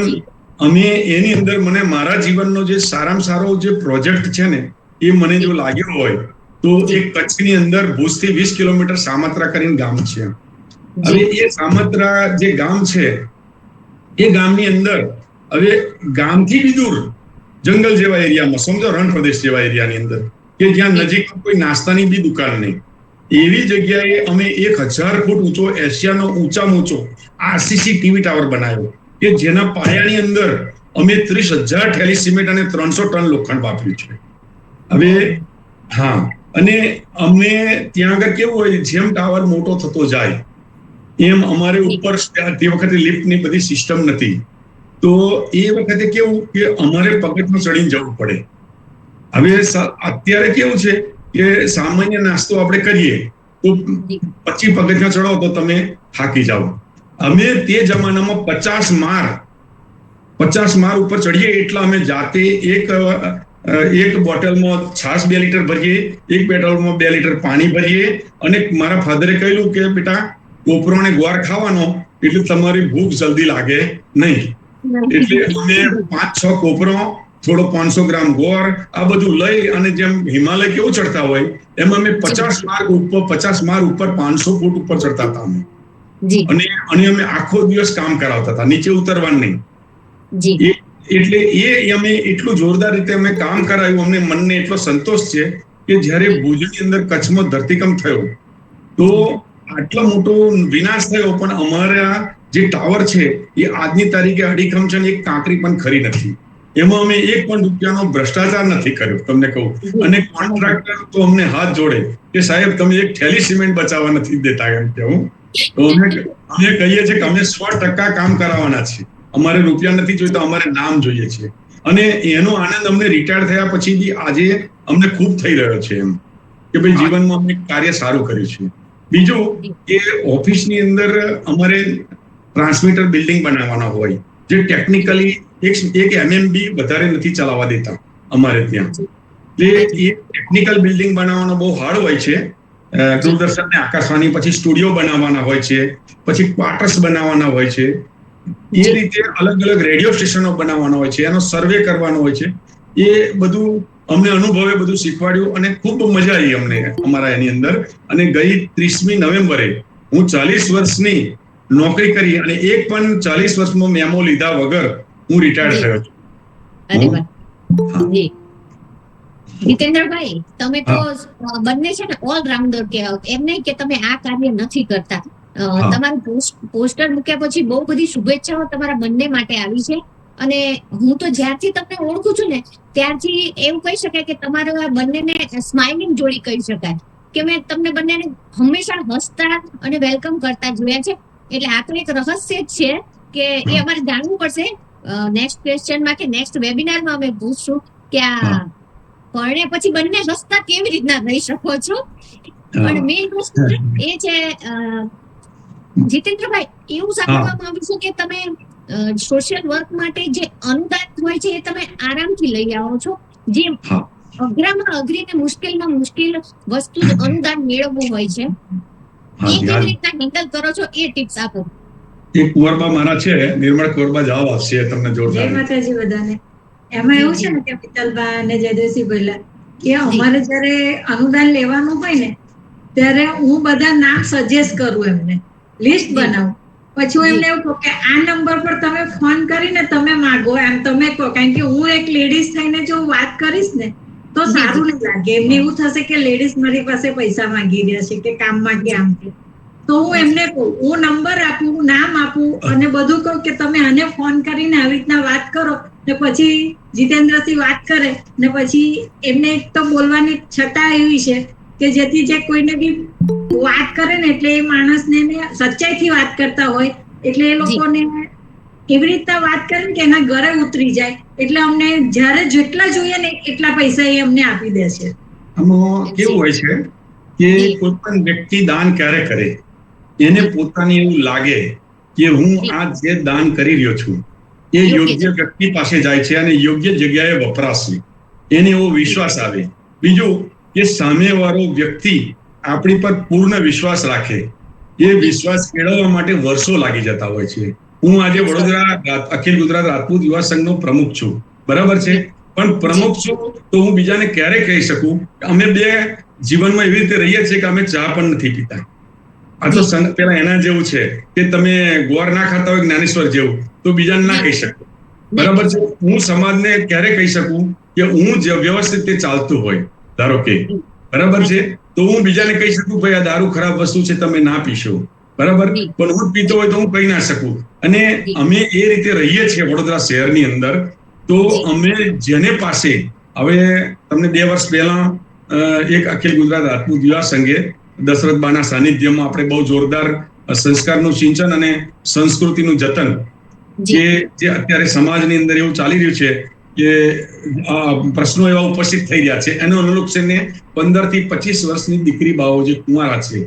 અમે એની અંદર મને મારા જીવનનો જે સારામાં સારો જે પ્રોજેક્ટ છે ને એ મને જો લાગ્યો હોય તો એક કચ્છની અંદર ભુજથી 20 કિલોમીટર સામત્રા કરીને ગામ છે. હવે એ સામત્રા જે ગામ છે એ ગામની અંદર હવે ગામથી બી દૂર જંગલ જેવા એરિયામાં, સમજો રણ પ્રદેશ જેવા એરિયાની અંદર, કે જ્યાં નજીક કોઈ નાસ્તાની બી દુકાન નહીં, એવી જગ્યાએ અમે 1000 ફૂટ ઊંચો, એશિયાનો ઊંચામાં ઊંચો આરસીસી ટીવી ટાવર બનાવ્યો કે જેના પાયાની અંદર અમે 30,000 થેલી સિમેન્ટ અને 300 ટન લોખંડ વાપર્યું છે. હવે હા, અને અમને ત્યાં આગળ કેવું હોય, જેમ ટાવર મોટો થતો જાય એમ અમારે ઉપર તે વખતે લિફ્ટની બધી સિસ્ટમ નથી, તો એ વખતે કેવું કે અમારે પગથિયું ચડીને જવું પડે. હવે અત્યારે કેવું છે કે સામાન્ય નાસ્તો આપણે કરીએ તો 25 પગથિયાં ચડો તો તમે થાકી જાઓ. અમે તે જમાનામાં 50 માળ ઉપર ચડીએ એટલા અમે જાતે એક બોટલમાં છાશ 2 લીટર ભરીએ, એક બોટલમાં 2 લીટર પાણી ભરીએ. અને મારા ફાધરે કહ્યું કે બેટા, કોપરોને ગોળ ખાવાનો એટલે તમારી ભૂખ જલ્દી લાગે નહીં. એટલે અમે 5-6 કોપરો, થોડો 500 ગ્રામ ગોળ, આ બધું લઈ અને જેમ હિમાલય કેવું ચડતા હોય એમ અમે 50 માળ ઉપર 500 ફૂટ ઉપર ચડતા હતા અમે. અને અમે આખો દિવસ કામ કરાવતા હતા, નીચે ઉતરવાનું નહીં. એટલે એ અમે એટલું જોરદાર રીતે અમે કામ કરાવ્યું, અમને મનને એટલો સંતોષ છે કે જ્યારે ભુજની અંદર કચ્છમાં ધરતીકંપ થયો તો આટલો મોટો વિનાશ થયો, પણ અમારા જે ટાવર છે એ આજની તારીખે અડીખમ છે ને એક કાંકરી પણ ખરી નથી. એમાં અમે એક પણ રૂપિયાનો ભ્રષ્ટાચાર નથી કર્યો, તમને કહું. અને કોન્ટ્રાક્ટર તો અમને હાથ જોડે કે સાહેબ તમે એક થેલી સિમેન્ટ બચાવવા નથી દેતા એમ કે હું. તો અમે કહીએ છીએ કે અમે 100% કામ કરાવવાના છીએ, અમારે રૂપિયા નથી જોઈતા, અમારે નામ જોઈએ છે. અને એનો આનંદ અમને રિટાયર થયા પછી બી આજે અમને ખૂબ થઈ રહ્યો છે એમ કે ભાઈ જીવનમાં અમે કાર્ય સારું કર્યું છે. બીજું કે ઓફિસની અંદર અમારે ટ્રાન્સમીટર બિલ્ડિંગ બનાવવાના હોય, જે ટેકનિકલી એક એમએમબી વધારે નથી ચલાવવા દેતા અમારે ત્યાં. એટલે એ ટેકનિકલ બિલ્ડિંગ બનાવવાનો બહુ હાર્ડ હોય છે. દૂરદર્શન ને આકાશવાણી પછી સ્ટુડિયો બનાવવાના હોય છે, પછી ક્વાર્ટર્સ બનાવવાના હોય છે, એ રીતે અલગ અલગ રેડિયો સ્ટેશનો બનાવવાના હોય છે, એનો સર્વે કરવાનો હોય છે. એ બધું અમને અનુભવે બધું શીખવાડ્યું અને ખૂબ મજા આવી અમને અમારા એની અંદર. અને ગઈ 30મી નવેમ્બરે હું 40 વર્ષની નોકરી કરી અને એક પણ 40 વર્ષમાં મેમો લીધા વગર હું રિટાયર થયો છું. જીતેન્દ્રભાઈ, તમે તો બંને છે ને ઓલરાઉન્ડર કહેવાય. એમ નહીં કે તમે આ કાર્ય નથી કરતા. તમારું પોસ્ટર મૂક્યા પછી બહુ બધી શુભેચ્છાઓ તમારા બંને માટે આવી છે. અને હું તો જ્યારથી તમને ઓળખું છું ને ત્યારથી એવું કહી શકાય કે તમારું આ બંનેને સ્માઇલિંગ જોડી કહી શકાય કે મેં તમને બંનેને હંમેશા હસતા અને વેલકમ કરતા જોયા છે. એટલે આ તો એક રહસ્ય જ છે કે એ અમારે જાણવું પડશે નેક્સ્ટ ક્વેશ્ચનમાં કે નેક્સ્ટ વેબિનારમાં અમે પૂછશું કે આ પરણે પછી બંને હસતા કેવી રીતના રહી શકો છો. પણ મેઇન વસ્તુ એ છે જીતેન્દ્રભાઈ, એવું સાંભળવામાં આવ્યું છે કે તમે સોશિયલ વર્ક માટે જે અનુદાન હોય છે એ તમે આરામથી લઈ આવો છો. જે અઘરામાં અઘરી ને મુશ્કેલમાં મુશ્કેલ વસ્તુ જ અનુદાન મેળવવું હોય છે, એ કેવી રીતના હેન્ડલ કરો છો એ ટિપ્સ આપો. એક કુંવરબા મારા છે, નિર્મળ કુંવરબા જવાબ આપશે તમને જોરદાર. જય માતાજી બધાને. એમાં એવું છે ને કે મિત્તલબા અને જયદેવસિંહ ભઈલા કે અમારે જયારે અનુદાન લેવાનું હોય ને ત્યારે હું બધા નામ સજેસ્ટ કરું, એમને લિસ્ટ બનાવું, પછી હું એમને એવું કહું કે આ નંબર પર તમે ફોન કરીને તમે માગો, એમ તમે કહો. કારણ કે હું એક લેડીઝ થઈને જો વાત કરીશ ને તો સારું નહીં લાગે. એમને એવું થશે કે લેડીઝ મારી પાસે પૈસા માંગી રહ્યા છે કે કામ માંગે આમ કે. તો હું એમને કહું, હું નંબર આપું, નામ આપું અને બધું કહું કે તમે આને ફોન કરીને આવી રીતના વાત કરો. ને પછી જીતેન્દ્રસિંહ વાત કરે ને પછી એમને એક તો બોલવાની છટા એવી છે કે જેથી જે કોઈને બી વાત કરે ને એટલે એ માણસને સચ્ચાઈથી વાત કરતા હોય એટલે એ લોકોને એવી રીતના વાત કરે કે એના ઘરે ઉતરી જાય. એટલે અમને જ્યારે જેટલા જોઈએ ને એટલા પૈસા એ અમને આપી દે છે. આમાં કેવું હોય છે કે કોઈ પણ વ્યક્તિ દાન ક્યારે કરે, એને પોતાને એવું લાગે કે હું આ જે દાન કરી રહ્યો છું એ યોગ્ય વ્યક્તિ પાસે જાય છે અને યોગ્ય જગ્યાએ વપરાશે, એને એવો વિશ્વાસ આવે. બીજું કે સામેવાળો વ્યક્તિ આપણી પર પૂર્ણ વિશ્વાસ રાખે. એ વિશ્વાસ કેળવવા માટે વર્ષો લાગી જતા હોય છે. હું આજે વડોદરા અખિલ ગુજરાત રાજપૂત યુવા સંઘનો પ્રમુખ છું, બરાબર છે. પણ પ્રમુખ છું તો હું બીજાને ક્યારે કહી શકું અમે બે જીવનમાં એવી રીતે રહીએ છીએ કે અમે ચા પણ નથી પીતા. આ તો પેલા એના જેવું છે કે તમે ગોળ ના ખાતા હોય જ્ઞાનેશ્વર જેવું, તો બીજાને ના કહી શકો, બરાબર છે. હું સમાજને ક્યારે કહી શકું કે હું જે વ્યવસ્થિત રીતે ચાલતું હોય, ધારો કે બરાબર છે, તો હું બીજાને કહી શકું ભાઈ આ દારૂ ખરાબ વસ્તુ છે તમે ના પીશો, બરાબર. પણ હું પીતો હોય તો હું કહી ના શકું. અને અમે એ રીતે રહીએ છીએ વડોદરા શહેરની અંદર. તો અમે જેને પાસે હવે તમને 2 વર્ષ પહેલા એક અખિલ ગુજરાત રાજપૂત યુવા સંઘે દશરથબાના સાનિધ્યમાં આપણે બહુ જોરદાર સંસ્કારનું સિંચન અને સંસ્કૃતિનું જતન જે અત્યારે સમાજની અંદર એવું ચાલી રહ્યું છે કે પ્રશ્નો એવા ઉપસ્થિત થઈ રહ્યા છે, એનો અનુલક્ષીને 15 થી 25 વર્ષની દીકરી બાઓ જે કુંવારા છે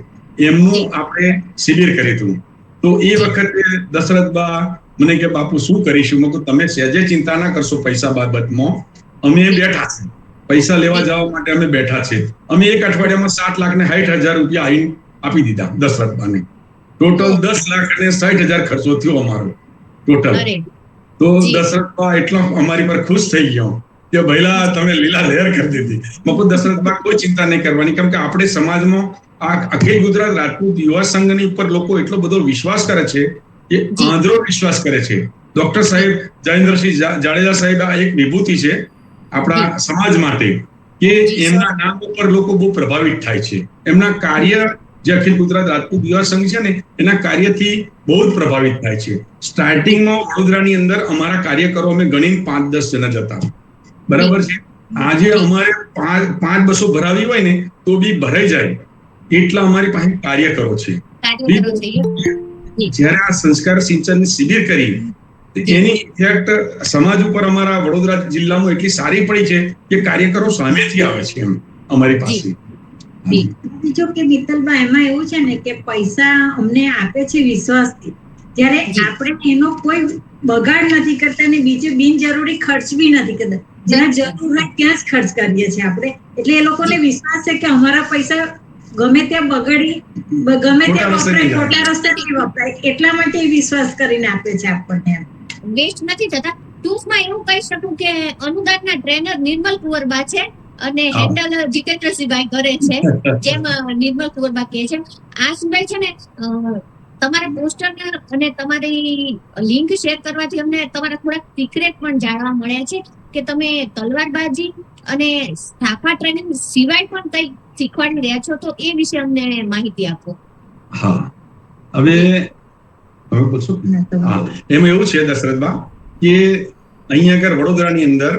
એમનું આપણે શિબિર કર્યું હતું. તો એ વખતે દશરથબા મને કે બાપુ શું કરીશું? મેં કહ્યું તમે સહેજે ચિંતા ના કરશો, પૈસા બાબતમાં અમે બેઠા છે, પૈસા લેવા જવા માટે અમે બેઠા છે. અમે એક અઠવાડિયામાં 7,60,000 રૂપિયા આવીને આપી દીધા દશરથબાને. ટોટલ 10,60,000 ખર્ચો થયો અમારો ટોટલ. તો દશરથબા એટલા અમારી પર ખુશ થઈ ગયો કે ભઈલા તમે લીલા લહેર કરી દીધી. મેં કહ્યું દશરથબા કોઈ ચિંતા નહીં કરવાની, કેમ કે આપણે સમાજમાં આ અખિલ ગુજરાત રાજપૂત યુવા સંઘની ઉપર લોકો એટલો બધો વિશ્વાસ કરે છે કે આંધળો વિશ્વાસ કરે છે. ડોક્ટર સાહેબ જયેન્દ્રસિંહ જાડેજા સાહેબ આ એક વિભૂતિ છે આપણા સમાજ માટે કે એમના નામ ઉપર લોકો બહુ પ્રભાવિત થાય છે. એમના કાર્ય જે અખિલ ગુજરાત રાજપૂત યુવા સંઘ છે ને એના કાર્યથી બહુ જ પ્રભાવિત થાય છે. સ્ટાર્ટિંગમાં વડોદરાની અંદર અમારા કાર્યકરો અમે ગણીને 5-10 જણા જતા, બરાબર છે. આજે અમારે 5 બસો ભરાવી હોય ને તો બી ભરાઈ જાય એટલા અમારી પાસે કાર્યકરો છે. જ્યારે આ સંસ્કાર સિંચન શિબિર કરી એની ઇફેક્ટ સમાજ ઉપર અમારા વડોદરા જિલ્લામાં એટલી સારી પડી છે કે કાર્યકરો સામેથી આવે છે એમ અમારી પાસે. બીજો કે મિત્તલબા એમાં એવું છે ને કે પૈસા અમને આપે છે વિશ્વાસથી, જ્યારે આપણે એનો કોઈ બગાડ નથી કરતા ને બીજું બિનજરૂરી ખર્ચ બી નથી કરતા. જ્યાં જરૂર હોય ત્યાં જ ખર્ચ કરીએ છીએ આપણે. એટલે એ લોકોને વિશ્વાસ છે કે અમારા પૈસા ગમે ત્યાં બગડી ગમે ત્યાં વપરાય, ખોટા રસ્તેથી વપરાય, એટલા માટે વિશ્વાસ કરીને આપે છે આપણને. વેસ્ટ નથી થતા. ટૂંકમાં એવું કહી શકું કે અનુદાનના ટ્રેનર નિર્મલ કુંવરબા છે અને હેન્ડલ જીતેન્દ્રસિંહભાઈ કરે છે, જેમ નિર્મલ કુંવરબા કહે છે. આ સિવાય છે ને તમારા પોસ્ટર અને તમારી લિંક શેર કરવાથી અમને તમારા થોડાક સિક્રેટ પણ જાણવા મળ્યા છે કે તમે તલવારબાજી અને સ્થાપા ટ્રેનિંગ સિવાય પણ કંઈક શીખવાડી રહ્યા છો, તો એ વિશે અમને માહિતી આપો. હા, હવે પૂછો. એમાં એવું છે દશરથબા કે અહીંયા આગળ વડોદરાની અંદર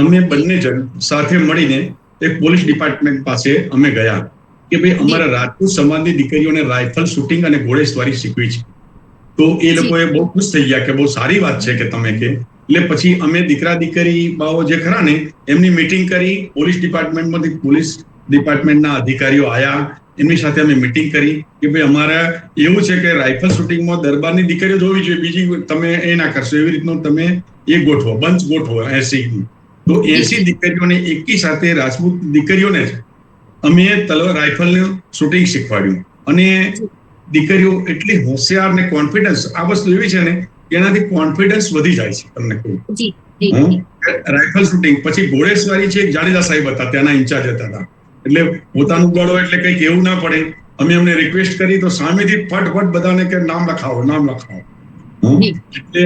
અમે બંને જણ સાથે મળીને એક પોલીસ ડિપાર્ટમેન્ટ પાસે અમે ગયા કે ભાઈ અમારા રાજપૂત સમાજની દીકરીઓને રાઇફલ શૂટિંગ અને ઘોડેસવારી શીખવી છે. તો એ લોકોએ બહુ ખુશ થઈ ગયા કે બહુ સારી વાત છે કે તમે કે. એટલે પછી અમે દીકરા દીકરી બાઓ જે ખરા ને એમની મીટિંગ કરી. પોલીસ ડિપાર્ટમેન્ટના અધિકારીઓ આયા, એમની સાથે અમે મીટિંગ કરી કે ભાઈ અમારે એવું છે કે રાઇફલ શૂટિંગમાં દરબારની દીકરીઓ જોવી જોઈએ, બીજી તમે એ ના કરશો. એવી રીતનું તમે એ ગોઠવો, બંચ ગોઠવો 80. તો 80 દીકરીઓને એકી સાથે રાજપૂત દીકરીઓને જ અમે રાઇફલનું શૂટિંગ શીખવાડ્યું. અને દીકરીઓ એટલી હોશિયાર ને કોન્ફિડન્સ, આ વસ્તુ એવી છે ને કે એનાથી કોન્ફિડન્સ વધી જાય છે. તમને કહું રાઇફલ શૂટિંગ પછી ઘોડેસવારી છે, જાડેજા સાહેબ હતા ત્યાંના ઇન્ચાર્જ હતા. એટલે પોતાનું ગળો એટલે કંઈક એવું ના પડે. અમે એમને રિક્વેસ્ટ કરી તો સામેથી ફટફટ બધાને કે નામ લખાવો. એટલે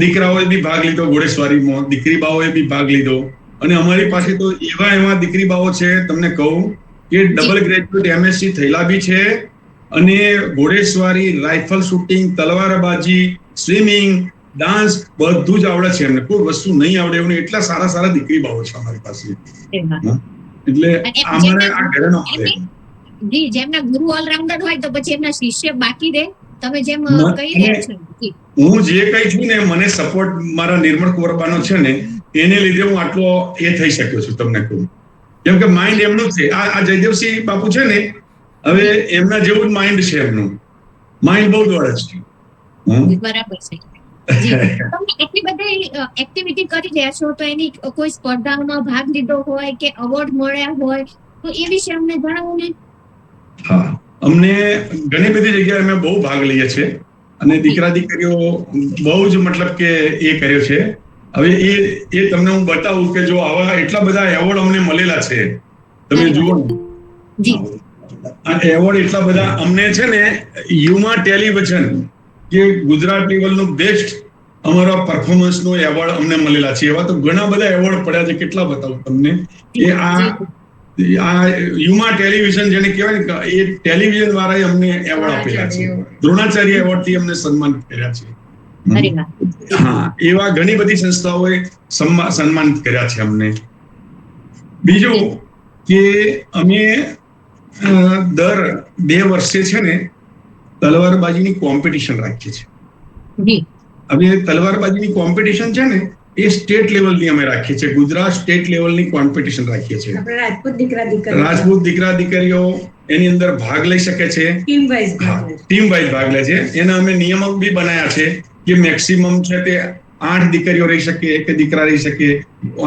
દીકરાઓએ બી ભાગ લીધો ઘોડેસવારીમાં, દીકરી બાઓએ બી ભાગ લીધો. અને અમારી પાસે તો એવા દીકરી બાઓ છે તમને કહું કે ડબલ ગ્રેજ્યુએટ MSc થયેલા બી છે, અને ઘોડેસવારી, રાઇફલ શૂટિંગ, તલવારબાજી, સ્વિમિંગ, ડાન્સ બધું જ આવડે છે એમને. કોઈ વસ્તુ નહીં આવડે એવું નહીં. એટલા સારા દીકરી બાઓ છે અમારી પાસે. એટલે અમારે આ ઘરેનો જી જેમના ગુરુ ઓલરાઉન્ડર હોય તો પછી એમના શિષ્ય બાકી રહે. તમે જેમ કહી રહ્યા છો, હું જે કઈ છું ને મને સપોર્ટ મારા નિર્મળ કોરબાનો છે ને એને લીધે હું આટલો એ થઈ શક્યો છું. તમને કહું કેમ કે માઇન્ડ એમનું છે. આ જયદેવસિંહ બાપુ છે ને, હવે એમના જેવું જ માઇન્ડ છે. એમનું માઇન્ડ બહુ દોડે છે. બરાબર છે. તમે એટલી બધી એક્ટિવિટી કરી રહ્યા છો તો એની કોઈ સ્પર્ધામાં ભાગ લીધો હોય કે એવોર્ડ મળ્યા હોય તો એ વિશે અમને જણાવો ને. હા, અમને ઘણી બધી જગ્યાએ અમે બહુ ભાગ લઈએ છીએ અને દીકરા દીકરીઓ બહુ જ મતલબ કે એ કર્યો છે. હવે એ તમને હું બતાવું કે જો આવા એટલા બધા એવોર્ડ અમને મળેલા છે. તમે જુઓ આ એવોર્ડ એટલા બધા અમને છે ને. યુમા ટેલિવિઝન કે ગુજરાત લેવલનું બેસ્ટ અમારા પરફોર્મન્સનો એવોર્ડ અમને મળેલા છે. એવા તો ઘણા બધા એવોર્ડ પડ્યા છે. કેટલા બતાવું તમને. એ આ યુમા ટેલિવિઝન જેને કહેવાય ને, એ ટેલિવિઝન વાળાએ અમને એવોર્ડ આપેલા છે. દ્રોણાચાર્ય એવોર્ડ થી અમને સન્માનિત કર્યા છે. હા, એવા ઘણી બધી સંસ્થાઓએ સન્માનિત કર્યા છે અમને. બીજું કે અમે દર 2 વર્ષે છે ને તલવારબાજીની કોમ્પિટિશન રાખીએ છીએ. હવે તલવારબાજીની કોમ્પિટિશન છે ને એ સ્ટેટ લેવલની અમે રાખીએ છીએ. ગુજરાત સ્ટેટ લેવલની કોમ્પિટિશન રાખીએ છીએ. રાજપૂત દીકરા દીકરીઓ એની અંદર ભાગ લઈ શકે છે. ટીમ વાઇઝ ભાગ લે છે. એના અમે નિયમો બી બનાવ્યા છે કે મેક્સિમમ છે તે 8 દીકરીઓ રહી શકે, 1 દીકરા રહી શકે,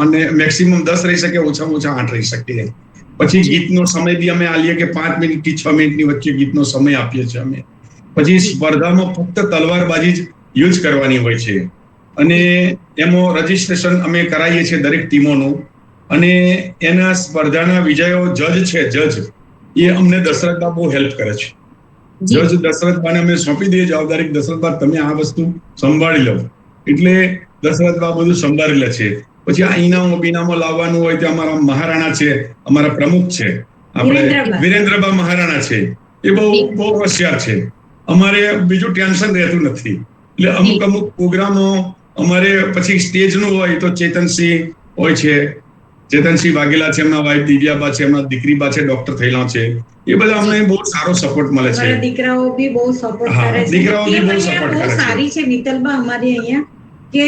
અને મેક્સિમમ 10 રહી શકે, ઓછામાં ઓછા 8 રહી શકે. પછી ગીતનો સમય બી અમે આલીએ કે 5 મિનિટ થી 6 મિનિટની વચ્ચે ગીતનો સમય આપીએ છીએ અમે. પછી સ્પર્ધામાં ફક્ત તલવારબાજી જ યુઝ કરવાની હોય છે. અને એમાં રજીસ્ટ્રેશન અમે કરાવીએ છીએ દરેક ટીમોનું. અને એના સ્પર્ધાના વિજયો જજ છે, જજ એ અમને દશરથબા બહુ હેલ્પ કરે છે. જજ દશરથબાને અમે સોંપી દઈએ જવાબદારી, દશરથબા તમે આ વસ્તુ સંભાળી લો. એટલે દશરથબા બધું સંભાળી લે છે. પછી આ ઇનામો લાવવાનું હોય તો અમારા મહારાણા છે, અમારા પ્રમુખ છે, આપણે વિરેન્દ્રબા મહારાણા છે. એ બહુ હોશિયાર છે. અમારે બીજું ટેન્શન રહેતું નથી. એટલે અમુક પ્રોગ્રામો અમારે પછી સ્ટેજનું હોય તો ચેતનસિંહ હોય છે, ચેતનસિંહ વાઘેલા છે, એમના વાઇફ દિવ્યાબા છે, એમના દીકરીબા છે, ડોક્ટર થયેલા છે. એ બધા અમને બહુ સારો સપોર્ટ મળે છે. દીકરાઓ બી બહુ સપોર્ટ કરે છે. દીકરાઓ બી બહુ સપોર્ટ કરે છે. સારી છે મિત્તલબા અમારી અહીંયા કે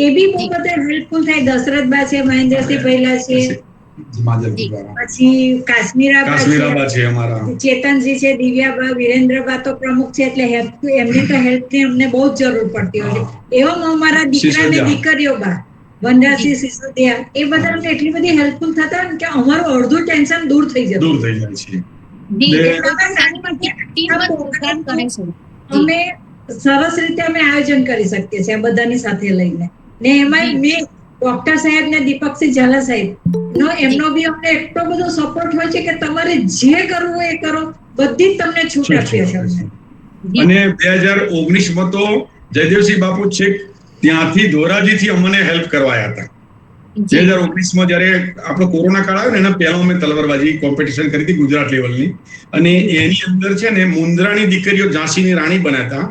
એ બી બહુ બધા હેલ્પફુલ થાય. દશરથબા છે, મહેન્દ્રસિંહ પહેલા છે, પછી કાશ્મીરાબા છે, અમારા ચેતનસિંહ છે, દિવ્યાબા, વિરેન્દ્રબા તો પ્રમુખ છે. એટલે એમની તો હેલ્પની અમને બહુ જ જરૂર પડતી હોય છે. એવામાં અમારા દીકરા ને દીકરીઓ બા વનરાજસિંહ સિસોદિયા એ બધા એટલી બધી હેલ્પફુલ થતા કે અમારું અડધું ટેન્શન દૂર થઈ જાય છે. અમે સરસ રીતે અમે આયોજન કરી શકીએ છીએ બધાની સાથે લઈને. ને એમાં મેં ડોક્ટર સાહેબ ને દીપકસિંહ ઝાલા સાહેબ એમનો બી અમને એટલો બધો સપોર્ટ હોય છે કે તમારે જે કરવું હોય એ કરો, બધી જ તમને છૂટ આપીએ છે. અને 2019માં તો જયદેવસિંહ બાપુ છે ત્યાંથી ધોરાજીથી અમને હેલ્પ કરવાયા હતા. 2019માં જયારે આપણો કોરોના કાળ આવ્યો ને એના પહેલા અમે તલવારબાજી કોમ્પિટિશન કરી હતી ગુજરાત લેવલની. અને એની અંદર છે ને મુંદ્રાની દીકરીઓ ઝાંસીની રાણી બન્યા હતા.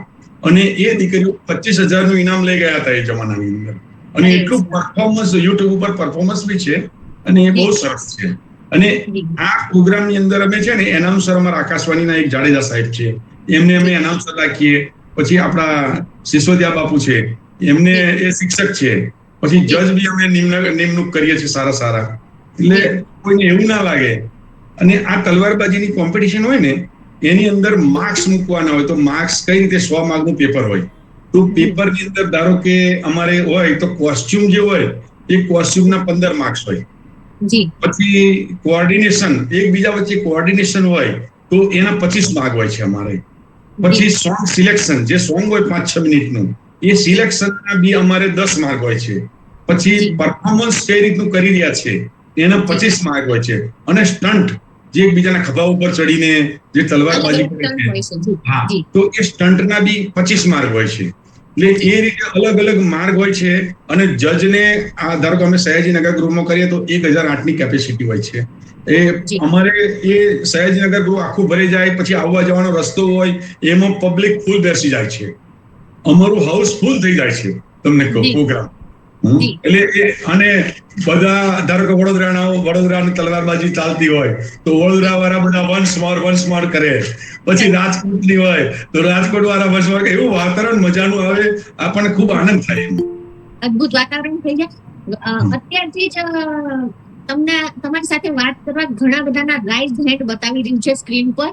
અને એ દીકરીઓ 25,000 નું ઇનામ લઈ ગયા હતા એ જમાનાની અંદર. અને એટલું પરફોર્મન્સ યુટ્યુબ ઉપર પરફોર્મન્સ બી છે અને એ બહુ સરસ છે. અને આ પ્રોગ્રામ ની અંદર અમે છે ને એનાઉન્સર અમારા આકાશવાણીના એક જાડેજા સાહેબ છે, એમને અમે એનાઉન્સર રાખીએ. પછી આપણા સિસોદિયા બાપુ છે, એમને એ શિક્ષક છે. પછી જજ બી અમે નિમણૂક કરીએ છીએ સારા. એટલે કોઈને એવું ના લાગે. અને આ તલવારબાજીની કોમ્પિટિશન હોય ને એની અંદર માર્ક્સ મૂકવાના હોય તો માર્ક્સ કઈ રીતે 100 માર્કનું પેપર હોય તો પેપરની અંદર ધારો કે અમારે હોય તો કોસ્ચ્યુમ જે હોય એ કોસ્ચ્યુમના 15 માર્ક્સ હોય. પછી કોઓર્ડિનેશન, એકબીજા વચ્ચે કોઓર્ડિનેશન હોય તો એના 25 માર્ક હોય છે અમારે. પછી સોંગ સિલેક્શન, જે સોંગ હોય 5-6 મિનિટનું, એ સિલેક્શનના બી અમારે 10 માર્ક હોય છે. પછી પરફોર્મન્સ કઈ રીતનું કરી રહ્યા છે એના 25 માર્ક હોય છે. અને સ્ટન્ટ, જે એકબીજાના ખભા ઉપર ચડીને જે તલવારબાજી કરે છે, હા, તો એ સ્ટન્ટના બી 25 માર્ક હોય છે. એટલે એ રીતે અલગ માર્ગ હોય છે. અને જજને આ ધારો કે અમે સયાજીનગર ગૃહમાં કરીએ તો 1008 ની કેપેસિટી હોય છે. એ અમારે એ સયાજીનગર ગૃહ આખું ભરી જાય, પછી આવવા જવાનો રસ્તો હોય એમાં પબ્લિક ફૂલ બેસી જાય છે. અમારું હાઉસ ફૂલ થઈ જાય છે તમને કહું પ્રોગ્રામ. એટલે અને બધા ધારો કે વડોદરાની તલવારબાજી ચાલતી હોય તો વડોદરા વાળા બધા વન્સ મોર કરે. પછી રાજકોટની હોય તો રાજકોટ વાળા વન્સ મોર, એવું વાતાવરણ મજાનું આવે, આપણને ખૂબ આનંદ થાય. અદ્ભુત વાતાવરણ થઈ જાય. અત્યારથી જ તમને તમારી સાથે વાત કરવા ઘણા બધાના રાઈઝ હેન્ડ બતાવી રહ્યું છે સ્ક્રીન પર,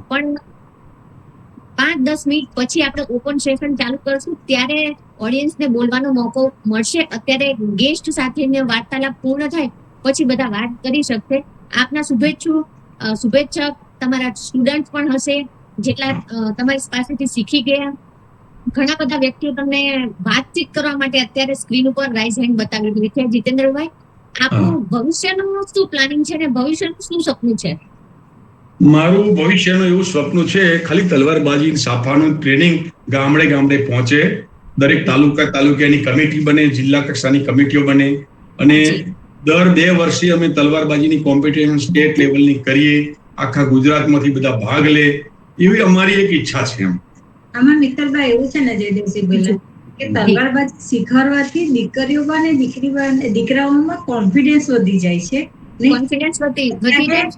પણ 5-10 મિનિટ પછી આપણે ઓપન સેશન ચાલુ કરશું ત્યારે ઓડિયન્સને બોલવાનો મોકો મળશે. અત્યારે ગેસ્ટ સાથેની વાર્તાલાપ પૂર્ણ થાય પછી બધા વાત કરી શકશે. આપના શુભેચ્છક તમારા સ્ટુડન્ટ પણ હશે, જેટલા તમારી પાસેથી શીખી ગયા. ઘણા બધા વ્યક્તિઓ તમને વાતચીત કરવા માટે અત્યારે સ્ક્રીન ઉપર રાઈઝ હેન્ડ બતાવી રહી છે. જીતેન્દ્રભાઈ, આપનું ભવિષ્યનું શું પ્લાનિંગ છે ને ભવિષ્યનું શું સપનું છે? મારું ભવિષ્યનું એવું સ્વપ્ન છે, ખાલી તલવારબાજી સાફાનું ટ્રેનિંગ ગામડે પહોંચે, દરેક તાલુકાની કમિટી બને, જિલ્લા કક્ષાની કમિટીઓ બને, અને દર 2 વર્ષે અમે તલવારબાજીની કોમ્પિટિશન સ્ટેટ લેવલની કરીએ, આખા ગુજરાતમાંથી બધા ભાગ લે, એવી અમારી એક ઈચ્છા છે. આમાં મિત્તલભાઈ એવું છે ને જયદેવસિંહભાઈ કે તલવારબાજી શીખવાડવાથી દીકરીઓમાં અને દીકરાઓમાં કોન્ફિડન્સ વધી જાય છે.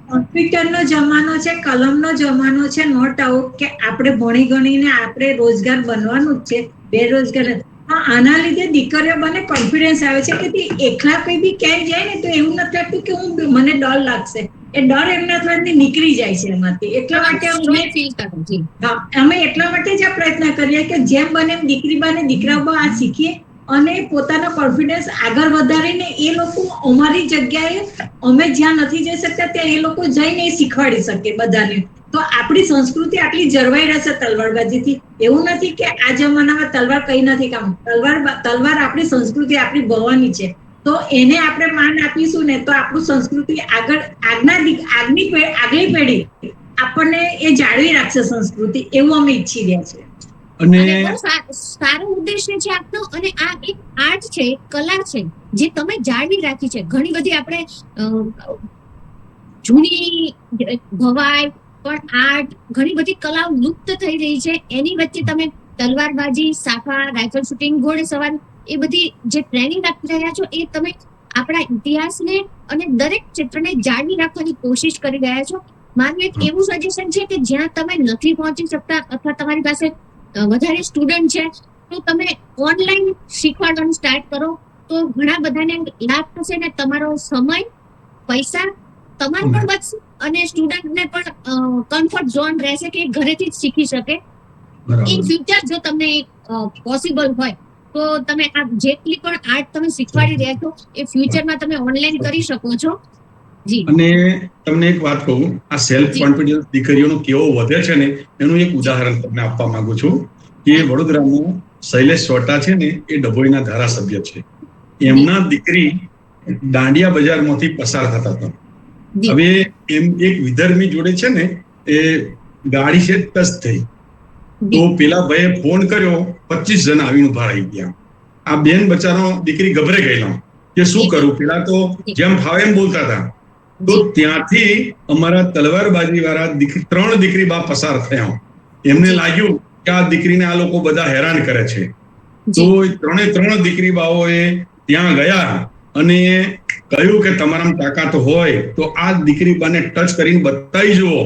કોમ્પ્યુટરનો જમાનો છે, કલમનો જમાનો છે. નો ડાઉટ કે આપણે ભણી ગણીને આપણે રોજગાર બનવાનું જ છે, બેરોજગાર. આના લીધે દીકરીઓ બને કોન્ફિડન્સ આવે છે કે એકલા કોઈ બી ક્યાંય જાય ને તો એવું નથી થતું કે મને ડર લાગશે. એ ડર એમના થવાથી નીકળી જાય છે એમાંથી. એટલા માટે અમે એટલા માટે જ આ પ્રયત્ન કરીએ કે જેમ બને એમ દીકરી બને દીકરાઓ આ શીખીએ અને પોતાનો કોન્ફિડન્સ આગળ વધારીને એ લોકો અમારી જગ્યાએ અમે જ્યાં નથી જઈ શકતા ત્યાં એ લોકો જઈને શીખવાડી શકે બધાને. તો આપણી સંસ્કૃતિ આટલી જળવાઈ રહેશે તલવારબાજીથી. એવું નથી કે આ જમાનામાં તલવાર કઈ નથી કામ. તલવાર આપણી સંસ્કૃતિ, આપણી ભવાની છે. તો એને આપણે માન આપીશું ને તો આપણું સંસ્કૃતિ આગલી પેઢી આપણને એ જાળવી રાખશે સંસ્કૃતિ, એવું અમે ઈચ્છી રહ્યા છીએ. અને સારો ઉદ્દેશ્ય છે આપનો. અને આ એક આર્ટ છે, એક કલા છે જે તમે જાળવી રાખી છે. ઘણી બધી આપણે જૂની ભવાઈ પણ આર્ટ, ઘણી બધી કલાઓ લુપ્ત થઈ રહી છે. એની વચ્ચે તમે તલવારબાજી, સાફા, રાઇફલ શૂટિંગ, ઘોડેસવારી, એ બધી જે ટ્રેનિંગ આપી રહ્યા છો એ તમે આપણા ઇતિહાસને અને દરેક ક્ષેત્રને જાળવી રાખવાની કોશિશ કરી રહ્યા છો. મારું એક એવું સજેશન છે કે જ્યાં તમે નથી પહોંચી શકતા અથવા તમારી પાસે વધારે સ્ટુડન્ટ છે તો તમે ઓનલાઈન શીખવાડવાનું સ્ટાર્ટ કરો તો ઘણા બધાને લાભ થશે ને તમારો સમય, પૈસા તમારો પણ બચશે અને સ્ટુડન્ટને પણ કમ્ફર્ટ ઝોન રહેશે કે ઘરેથી જ શીખી શકે. ઇન ફ્યુચર જો તમને પોસિબલ હોય તો તમે આ જેટલી પણ આર્ટ તમે શીખવાડી રહ્યા છો એ ફ્યુચરમાં તમે ઓનલાઈન કરી શકો છો. અને તમને એક વાત કહું, આ સેલ્ફ કોન્ફિડન્સ દીકરીઓનો કેવો વધે છે ને એનું એક ઉદાહરણ તમને આપવા માંગુ છું કે વડોદરામાં શૈલેષ સોટા છે ને એ ડભોઈના ધારાસભ્ય છે. એમના દીકરી દાંડિયા બજારમાંથી પસાર થતા હતા. હવે એમ એક વિધર્મી જોડે છે ને એ ગાડી છે ટચ થઈ તો પેલા ભાઈએ ફોન કર્યો, 25 જણ આવીને ઉભા રહી ગયા. આ બેન બચારો દીકરી ગભરે ગયેલો કે શું કરું, પેલા તો જેમ ફાવે એમ બોલતા હતા. તો ત્યાંથી અમારા તલવારબાજી વાળા 3 દીકરી બા પસાર થયા. એમને લાગ્યું કે આ દીકરીને આ લોકો બધા હેરાન કરે છે. તો ત્રણ દીકરી બાઓએ ત્યાં ગયા અને કહ્યું કે તમારામાં તાકાત હોય તો આ દીકરી બાને ટચ કરીને બતાવી જુઓ,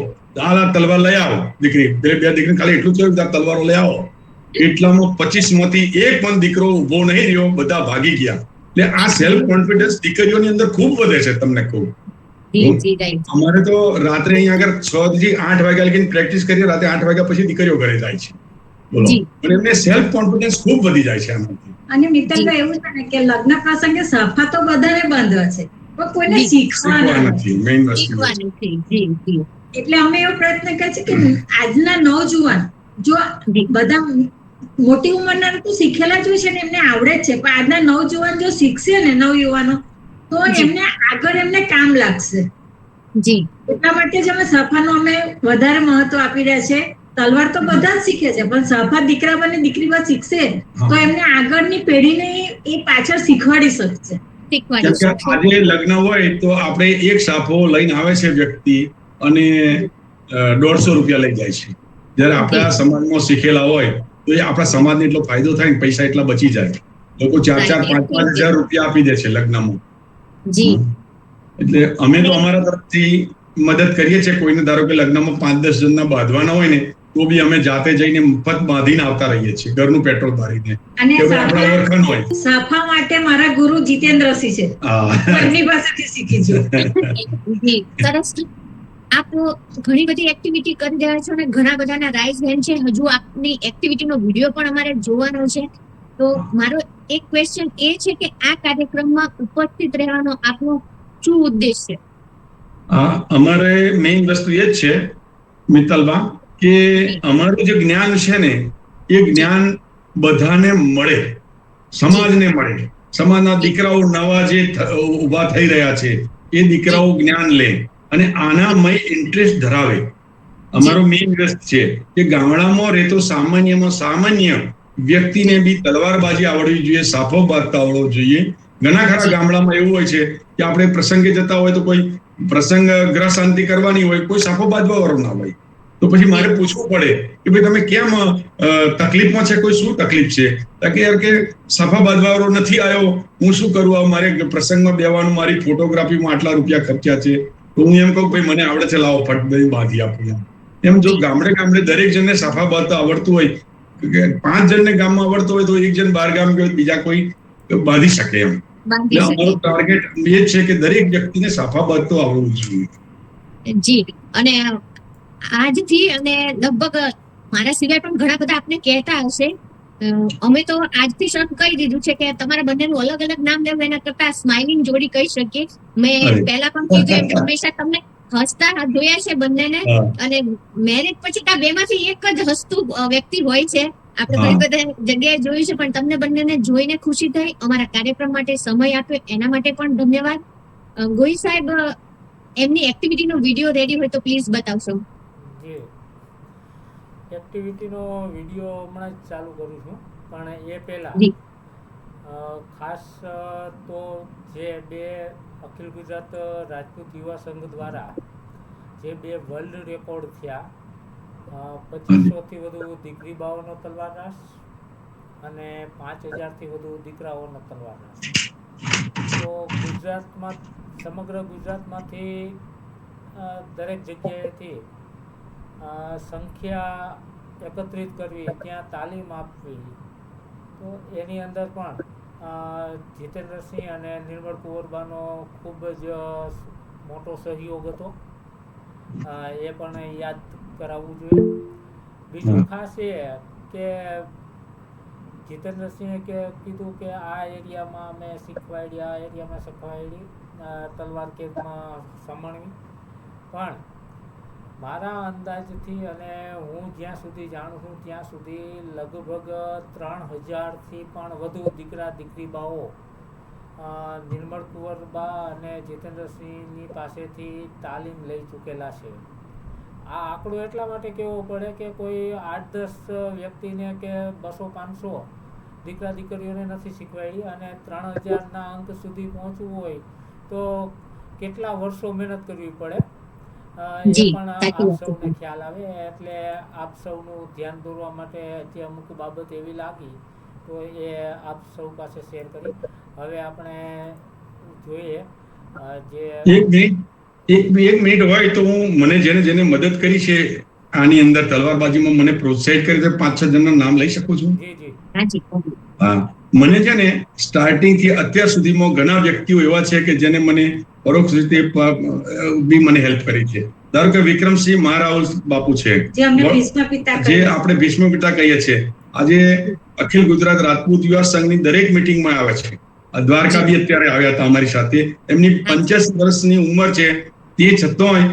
આ તલવાર લઈ આવો. દીકરી બે દીકરી ખાલી એટલું થયું કે તલવારો લઈ આવો. એટલામાં 25 માંથી એક પણ દીકરો ઉભો નહીં રહ્યો, બધા ભાગી ગયા. એટલે આ સેલ્ફ કોન્ફિડન્સ દીકરીઓની અંદર ખૂબ વધે છે. તમને કહું, અમારે તો રાત્રે અહીંયા આગળ 6 થી 8 વાગ્યા લગીને પ્રેક્ટિસ કરીએ, રાતે 8 વાગ્યા પછી દીકરીઓ ઘરે જાય છે. બોલો, અને એમને સેલ્ફ કોન્ફિડન્સ ખૂબ વધી જાય છે આનાથી. અને મિત્તલભાઈ એવું છે ને કે લગ્ન પ્રસંગે સફા તો બધાને બંધ છે, પણ કોઈને શીખવા નથી. મેઇન વસ્તુ એટલે અમે એવો પ્રયત્ન કરીએ છીએ કે આજના નવજુવાન જો બધા મોટી ઉંમરના તો શીખેલા જ હોય છે ને, એમને આવડે જ છે, પણ આજના નવજુવાન જો શીખશે ને, નવયુવાનો, તો એમને આગળ એમને કામ લાગશે. એટલા માટે જ અમે સફાનો અમે વધારે મહત્વ આપી રહ્યા છે. તલવાર તો બધા જ શીખે છે, પણ સફા દીકરા બને દીકરી બા શીખશે તો એમને આગળની પેઢીને એ પાછળ શીખવાડી શકશે. આજે લગ્ન હોય તો આપણે એક સાફો લઈને આવે છે વ્યક્તિ અને 150 રૂપિયા લઈ જાય છે. જયારે આપણા સમાજમાં શીખેલા હોય તો એ આપણા સમાજને એટલો ફાયદો થાય ને, પૈસા એટલા બચી જાય. લોકો 4,000-5,000 રૂપિયા આપી દે છે લગ્નમાં. એટલે અમે તો અમારા તરફથી મદદ કરીએ છીએ. કોઈને ધારો કે લગ્નમાં 5-10 જણના બાંધવાના હોય ને, તો બી અમે જાતે જઈને મફત બાંધીને આવતા રહીએ છીએ, ઘરનું પેટ્રોલ ભરીને. અને આપણા ઓળખાણ હોય. સાફા માટે મારા ગુરુ જીતેન્દ્રસિંહ છે, એમની પાસેથી શીખી છું. સરસ. આપ ઘણી બધી એક્ટિવિટી કરી રહ્યા છો અને ઘણા બધાના રાઇઝ હેન્ડ છે. હજુ આપની એક્ટિવિટીનો વિડીયો પણ અમારે જોવાનો છે. તો મારો એક ક્વેશ્ચન એ છે કે આ કાર્યક્રમમાં ઉપસ્થિત રહેવાનો આપનો શું ઉદ્દેશ છે? અમારે મેઇન વસ્તુ એ જ છે મિત્તલબા કે અમારું જે જ્ઞાન છે ને, એ જ્ઞાન બધાને મળે, સમાજને મળે. સમાજના દીકરાઓ નવા જે ઉભા થઈ રહ્યા છે એ દીકરાઓ જ્ઞાન લે અને આનામય ઇન્ટરેસ્ટ ધરાવે. અમારો મેઇન વ્યસ્ત છે કે ગામડામાં રહેતો સામાન્ય વ્યક્તિને બી તલવારબાજી આવડવી જોઈએ, સાફો બાંધતા આવડવો જોઈએ. ઘણા ખરા ગામડામાં એવું હોય છે કે આપણે પ્રસંગે જતા હોય તો કોઈ પ્રસંગ ગ્રહ શાંતિ કરવાની હોય, કોઈ સાફો બાંધવા વાળો ના હોય, તો પછી મારે પૂછવું પડે કે ભાઈ તમે કેમ તકલીફમાં છે, કોઈ શું તકલીફ છે? કે યાર કે સાફા બાંધવા વાળો નથી આવ્યો, હું શું કરું? મારે પ્રસંગમાં બેવાનું, મારી ફોટોગ્રાફીમાં આટલા રૂપિયા ખર્ચ્યા છે, તો હું એમ કહું ભાઈ મને આવડે છે, લાવો ફટ દઈ બાંધી આપું. એમ જો ગામડે દરેક જણને સાફા બાંધતા આવડતું હોય, 5 જણને ગામમાં આવડતું હોય તો એક જણ 12 ગામ ગયો, બીજા કોઈ બાંધી શકે. એમ અમારું ટાર્ગેટ એ છે કે દરેક વ્યક્તિને સાફા બાંધતો આવડવું જોઈએ. જી. અને આજથી અને લગભગ મારા સિવાય પણ ઘણા બધા આપને કહેતા હશે, અમે તો આજથી શરૂ કરી દીધું છે કે તમારા બંનેનું અલગ અલગ નામ લેવું એના કરતા સ્માઇલિંગ જોડી કહી શકીએ. મેં પહેલા પણ કીધું એમ હંમેશા તમને હસતા જોયા છે બંનેને, અને મેરેજ પછી આ બેમાંથી એક જ હસતું વ્યક્તિ હોય છે. આપણે ઘણી બધા જગ્યાએ જોયું છે, પણ તમને બંનેને જોઈને ખુશી થઈ. અમારા કાર્યક્રમ માટે સમય આપ્યો એના માટે પણ ધન્યવાદ. ગોહિલ સાહેબ, એમની એક્ટિવિટીનો વિડીયો રેડી હોય તો પ્લીઝ બતાવશો. જી, એક્ટિવિટીનો વિડીયો હમણાં જ ચાલુ કરું છું, પણ એ પહેલાં ખાસ તો જે 2 અખિલ ગુજરાત રાજપૂત યુવા સંઘ દ્વારા જે 2 વર્લ્ડ રેકોર્ડ થયા, 2500થી વધુ દીકરી બાઓનો તલવાર રાસ અને 5000થી વધુ દીકરાઓનો તલવાર રાસ. તો ગુજરાતમાં, સમગ્ર ગુજરાતમાંથી દરેક જગ્યાએથી સંખ્યા એકત્રિત કરવી, ત્યાં તાલીમ આપવી. તો એની અંદર પણ જીતેન્દ્રસિંહ અને નિર્મળ કુંવરબાનો ખૂબ જ મોટો સહયોગ હતો, એ પણ યાદ કરાવવું જોઈએ. બીજું ખાસ એ કે જીતેન્દ્રસિંહે કીધું કે આ એરિયામાં અમે શીખવાડી, આ એરિયામાં શીખવાડી તલવાર કેદમાં સમણવી. પણ મારા અંદાજથી અને હું જ્યાં સુધી જાણું છું ત્યાં સુધી લગભગ 3000થી પણ વધુ દીકરા દીકરી બાઓ નિર્મળ કુંવરબા અને જીતેન્દ્રસિંહની પાસેથી તાલીમ લઈ ચૂકેલા છે. આ આંકડો એટલા માટે કહેવો પડે કે કોઈ 8-10 વ્યક્તિને કે 200-500 દીકરા દીકરીઓને નથી શીખવાડી, અને 3000ના અંક સુધી પહોંચવું હોય તો કેટલા વર્ષો મહેનત કરવી પડે. એ જી, પણ સાચી આપ વાત છે. સૌને ખ્યાલ આવે, એટલે આપ સૌનું ધ્યાન દોરવા માટે જે અમુક બાબત એવી લાગી તો એ આપ સૌ પાસે શેર કરી. હવે આપણે જોઈએ જે એક મિનિટ એક મિનિટ હોય તો હું મને જેને જેને મદદ કરી છે આની અંદર તલવારબાજીમાં મને પ્રોત્સાહિત કરી છે 5-6 જણના નામ લઈ શકું છું? જી જી હાજી, હા, મને છે ને સ્ટાર્ટિંગ થી અત્યાર સુધીમાં ઘણા વ્યક્તિઓ એવા છે કે જેને મને પરોક્ષ રીતે બી મને હેલ્પ કરી છે. ધારો કે વિક્રમસિંહ મહારાવ બાપુ છે, જે અમને ભીષ્મ પિતા જે કહીએ. આપણે ભીષ્મ પિતા કહીએ છીએ. આજે અખિલ ગુજરાત રાજપૂત યુવા સંઘની દરેક મિટિંગમાં આવે છે. દ્વારકા બી અત્યારે આવ્યા હતા અમારી સાથે. એમની 85 વર્ષની ઉંમર છે, તે છતાંય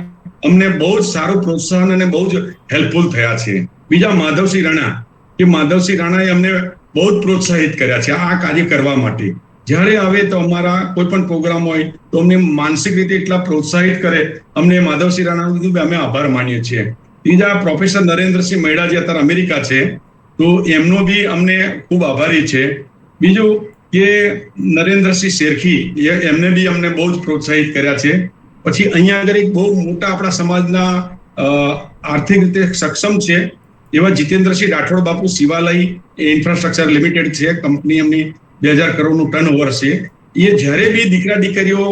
અમને બહુ જ સારું પ્રોત્સાહન અને બહુ જ હેલ્પફુલ થયા છે. બીજા માધવસિંહ રાણા, કે માધવસિંહ રાણાએ અમને બહુ જ પ્રોત્સાહિત કર્યા છે આ કાર્ય કરવા માટે. જ્યારે આવે તો અમારા કોઈ પણ પ્રોગ્રામ હોય તો અમને માનસિક રીતે એટલા પ્રોત્સાહિત કરે, અમને માધવસિંહ રાણા અમે આભાર માનીએ છીએ. ત્રીજા પ્રોફેસર નરેન્દ્રસિંહ મૈડા જે અત્યારે અમેરિકા છે, તો એમનો બી અમને ખૂબ આભારી છે. બીજું કે નરેન્દ્રસિંહ શેરખી, એમને બી અમને બહુ જ પ્રોત્સાહિત કર્યા છે. પછી અહીંયા આગળ એક બહુ મોટા આપણા સમાજના આર્થિક રીતે સક્ષમ છે એવા જીતેન્દ્રસિંહ રાઠોડ બાપુ, શિવાલય ઇન્ફ્રાસ્ટ્રક્ચર લિમિટેડ છે કંપની, એમની 2000 કરોડનું ટર્નઓવર છે. એ જ્યારે બી દીકરા દીકરીઓ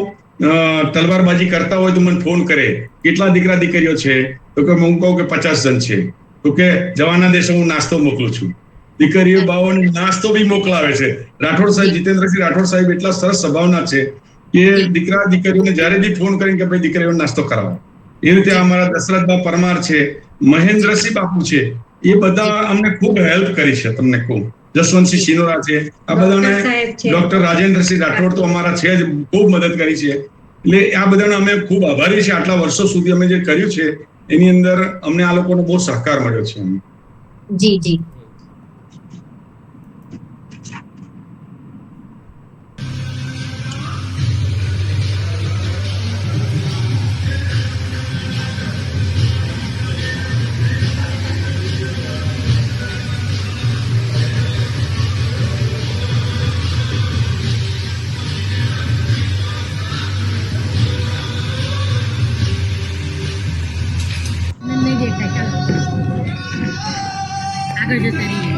તલવારબાજી કરતા હોય તો મને ફોન કરે, કેટલા દીકરા દીકરીઓ છે? તો કે હું કહું કે 50 જણ છે. તો કે જવાના દેશે હું નાસ્તો મોકલું છું. દીકરીઓ બાઓને નાસ્તો બી મોકલાવે છે. રાઠોડ સાહેબ, જીતેન્દ્રસિંહ રાઠોડ સાહેબ એટલા સરસ સ્વભાવના છે કે દીકરા દીકરીઓને જ્યારે બી ફોન કરીને કે ભાઈ દીકરીઓને નાસ્તો કરાવો. એ રીતે અમારા દશરથબા પરમાર છે, મહેન્દ્રસિંહ બાપુ છે, એ બધા અમને ખૂબ હેલ્પ કરી છે. તમને કહું, જસવંતસિંહ શિનોરા છે, આ બધાને, ડોક્ટર રાજેન્દ્રસિંહ રાઠોડ તો અમારા છે જ, ખૂબ મદદ કરી છે. એટલે આ બધાને અમે ખૂબ આભારી છે. આટલા વર્ષો સુધી અમે જે કર્યું છે એની અંદર અમને આ લોકોનો બહુ સહકાર મળ્યો છે. જી જી. નહીં દેખાય, ચાલો આગળ જતા રહીએ.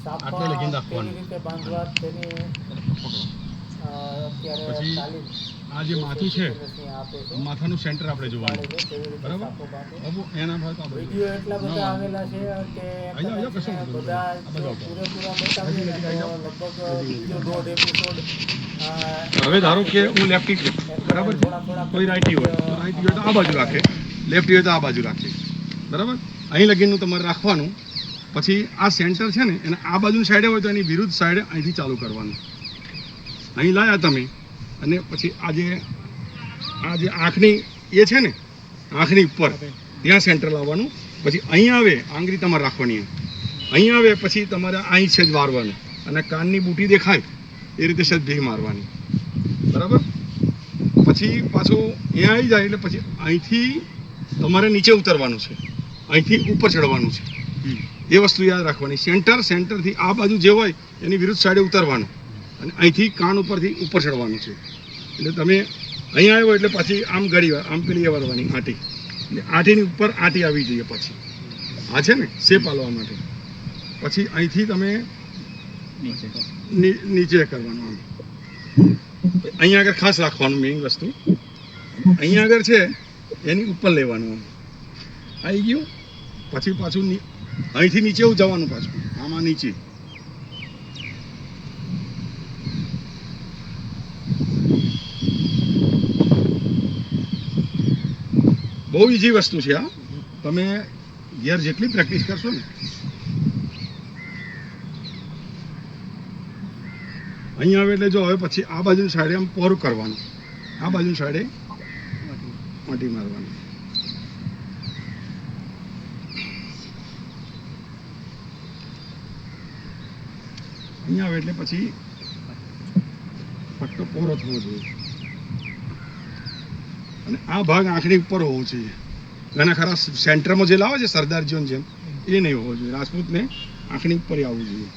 સાપા કેવી રીતે બાંધવા તેની અત્યારે પછી તાલીમ આ જે માથું છે ફિટનેસની આપે છે માથાનું સેન્ટર આપણે જોવાનું પાડે છે કેવી રીતે બરાબર સાપો બાંધે. બાબુ એના ભાઈ તો આ બધું વિડીયો એટલા બધા ના, આવેલા છે કે આજો, આજો, કશો કદાચ વાંધો નહીં. બધા આ જો બાજુ પૂરેપૂરા બતાવીએ ને હજી તો લગી લગભગ બીજો 1.5 એપિસોડ હવે ધારો કે હું લેફ્ટી છું બરાબર છે કોઈ રાઈટી હોય તો રાઈટી હોય તો આ બાજુ રાખે લેફ્ટી હોય તો આ બાજુ રાખે બરાબર અહીં લગીનું તમારે રાખવાનું પછી આ સેન્ટર છે ને એને આ બાજુની સાઈડે હોય તો એની વિરુદ્ધ સાઈડે અહીંથી ચાલુ કરવાનું અહીં લાયા તમે અને પછી આ જે આંખની એ છે ને આંખની ઉપર ત્યાં સેન્ટર લાવવાનું પછી અહીં આવે આંગળી તમારે રાખવાની અહીં આવે પછી તમારે અહીં છે જ વારવાનું અને કાનની બુટી દેખાય એ રીતે છે ભી મારવાની બરાબર પછી પાછું અહીંયા આવી જાય એટલે પછી અહીંથી તમારે નીચે ઉતરવાનું છે અહીંથી ઉપર ચડવાનું છે એ વસ્તુ યાદ રાખવાની સેન્ટરથી આ બાજુ જે હોય એની વિરુદ્ધ સાઈડે ઉતરવાનું અને અહીંથી કાન ઉપરથી ઉપર ચડવાનું છે એટલે તમે અહીં આવ્યો એટલે પછી આમ ઘડી વાર આમ પેલી વારવાની આંટી એટલે આંટીની ઉપર આંટી આવી જોઈએ પછી આ છે ને શેપ આલવા માટે પછી અહીંથી તમે નીચે કરવાનું આમ અહીંયા આગળ ખાસ રાખવાનું મેઇન વસ્તુ અહીંયા આગળ છે એની ઉપર લેવાનું આમ આવી ગયું પછી પાછું અહીંથી નીચે જવાનું પાછું આમાં નીચે બહુ ઈઝી વસ્તુ છે આ તમે ઘેર જેટલી પ્રેક્ટિસ કરશો ને અહીંયા આવે એટલે જો હવે પછી આ બાજુની સાઈડે આમ પોરું કરવાનું આ બાજુની સાઈડે માટી મારવાની અહીંયા આવે એટલે પછી પટ્ટો પોરો થવો જોઈએ અને આ ભાગ આંખની ઉપર હોવો જોઈએ ઘણા ખરા સેન્ટરમાં જે લાવે છે સરદારજીઓની જેમ એ નહીં હોવો જોઈએ રાજપૂતને આંખની ઉપર આવવું જોઈએ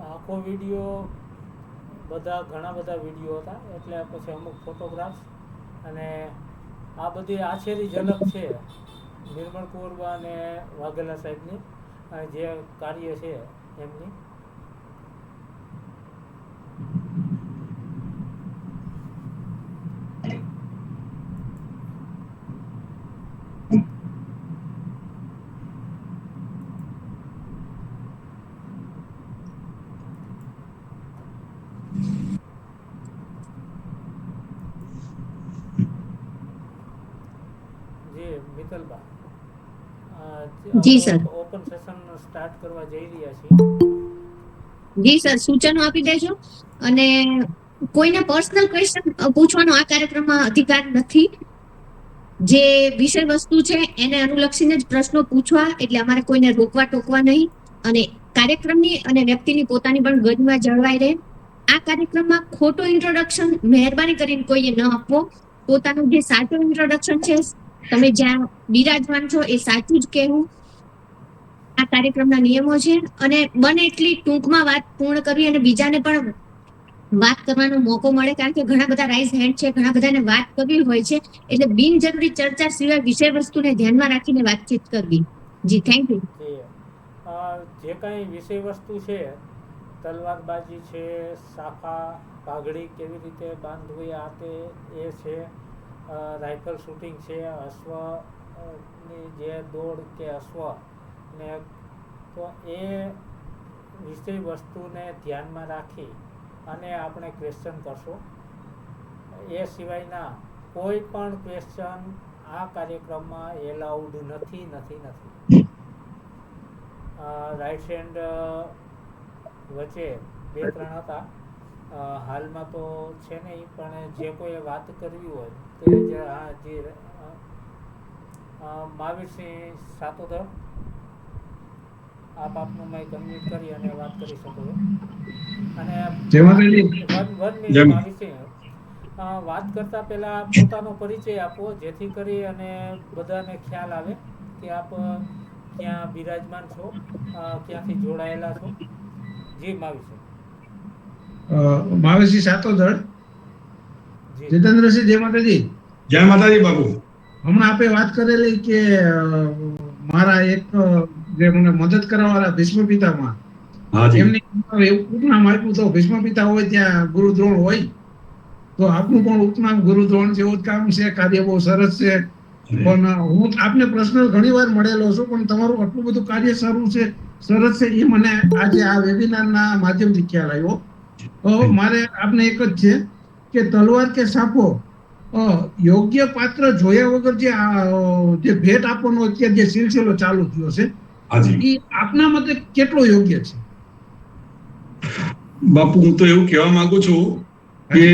આખો વિડીયો ઘણા બધા વિડીયો હતા એટલે પછી અમુક ફોટોગ્રાફ્સ અને આ બધી આછેરી ઝલક છે નિર્મળ કુંવરબા અને વાઘેલા સાહેબની જે કાર્ય છે એમની મિત્તલબા જી સર ઓપન સેશન સ્ટાર્ટ કરવા જઈ રહ્યા છીએ જી સર સૂચનો આપી દેજો અને કોઈને પર્સનલ ક્વેશ્ચન પૂછવાનો આ કાર્યક્રમમાં અધિકાર નથી જે વિષય વસ્તુ છે એને અનુલક્ષીને જ પ્રશ્નો પૂછવા એટલે અમારે કોઈને રોકવા ટોકવા નહીં અને કાર્યક્રમની અને વ્યક્તિની પોતાની પણ ગરિમા જળવાઈ રહે આ કાર્યક્રમમાં ખોટો ઇન્ટ્રોડક્શન મહેરબાની કરીને કોઈએ ન આપવો પોતાનું જે સાચું ઇન્ટ્રોડક્શન છે તમે જ્યાં બિરાજમાન છો એ સાચું જ કહેવું આ કાર્યક્રમના નિયમો છે અને બને એટલી ટૂંકમાં વાત પૂર્ણ કરવી અને બીજાને પણ વાત કરવાનો મોકો મળે કારણ કે ઘણા બધા રાઇઝ હેન્ડ છે ઘણા બધાને વાત કરવી હોય છે એટલે બિનજરૂરી ચર્ચા સિવાય વિષય વસ્તુને ધ્યાનમાં રાખીને વાતચીત કરવી જી થેન્ક યુ જે કાંઈ વિષય વસ્તુ છે તલવારબાજી છે સાફા પાઘડી કેવી રીતે બાંધવી આ તે એ છે રાઇફલ શૂટિંગ છે અશ્વની જે દોડ કે અશ્વ ને તો એ વિષય વસ્તુને ધ્યાનમાં રાખી અને આપણે ક્વેશ્ચન કરશું એ સિવાયના કોઈ પણ ક્વેશ્ચન આ કાર્યક્રમમાં એલાઉડ નથી રાઇટ હેન્ડ વચ્ચે 2-3 હતા હાલમાં તો છે નહીં પણ જે કોઈ વાત કરવી હોય તો જે મહાવીરસિંહ સાતોદર આપ આપનું માઇક અનમ્યુટ કરી અને વાત કરી શકો છો અને મહાવીરસિંહ વાત કરતા પહેલા પોતાનો પરિચય આપો જેથી કરી અને બધાને ખ્યાલ આવે કે આપ ત્યાં બિરાજમાન છો, ક્યાંથી જોડાયેલા છો? જી માવીસર. માવેશી સાતોદર. જી જીતેન્દ્રસિંહ, જય માતાજી. જય માતાજી બાપુ. હમણાં આપે વાત કરેલી કે મારા એક જે મને મદદ કરવાવાળા ભીષ્મ પિતામાં હાજી. એમની એવું ઉપનામ આપ્યું તો ભીષ્મ પિતા હોય ત્યાં ગુરુ દ્રોણ હોય, તો આપનું પણ ઉપનામ ગુરુ દ્રોણ જેવું જ કામ છે. કાર્ય બહુ સરસ છે. પણ હું આપને પર્સનલ ઘણી વાર મળેલો છું, પણ તમારું આટલું બધું કાર્ય સારું છે, સરસ છે, એ મને આજે આ વેબિનારના માધ્યમથી ખ્યાલ આવ્યો. તો મારે આપને એક જ છે કે તલવાર કે સાપો યોગ્ય પાત્ર જોયા વગર જે ભેટ આપવાનો અત્યારે જે સિલસિલો ચાલુ થયો છે, હાજી. એ આપના મતે કેટલો યોગ્ય છે? બાપુ હું તો એવું કહેવા માંગુ છું કે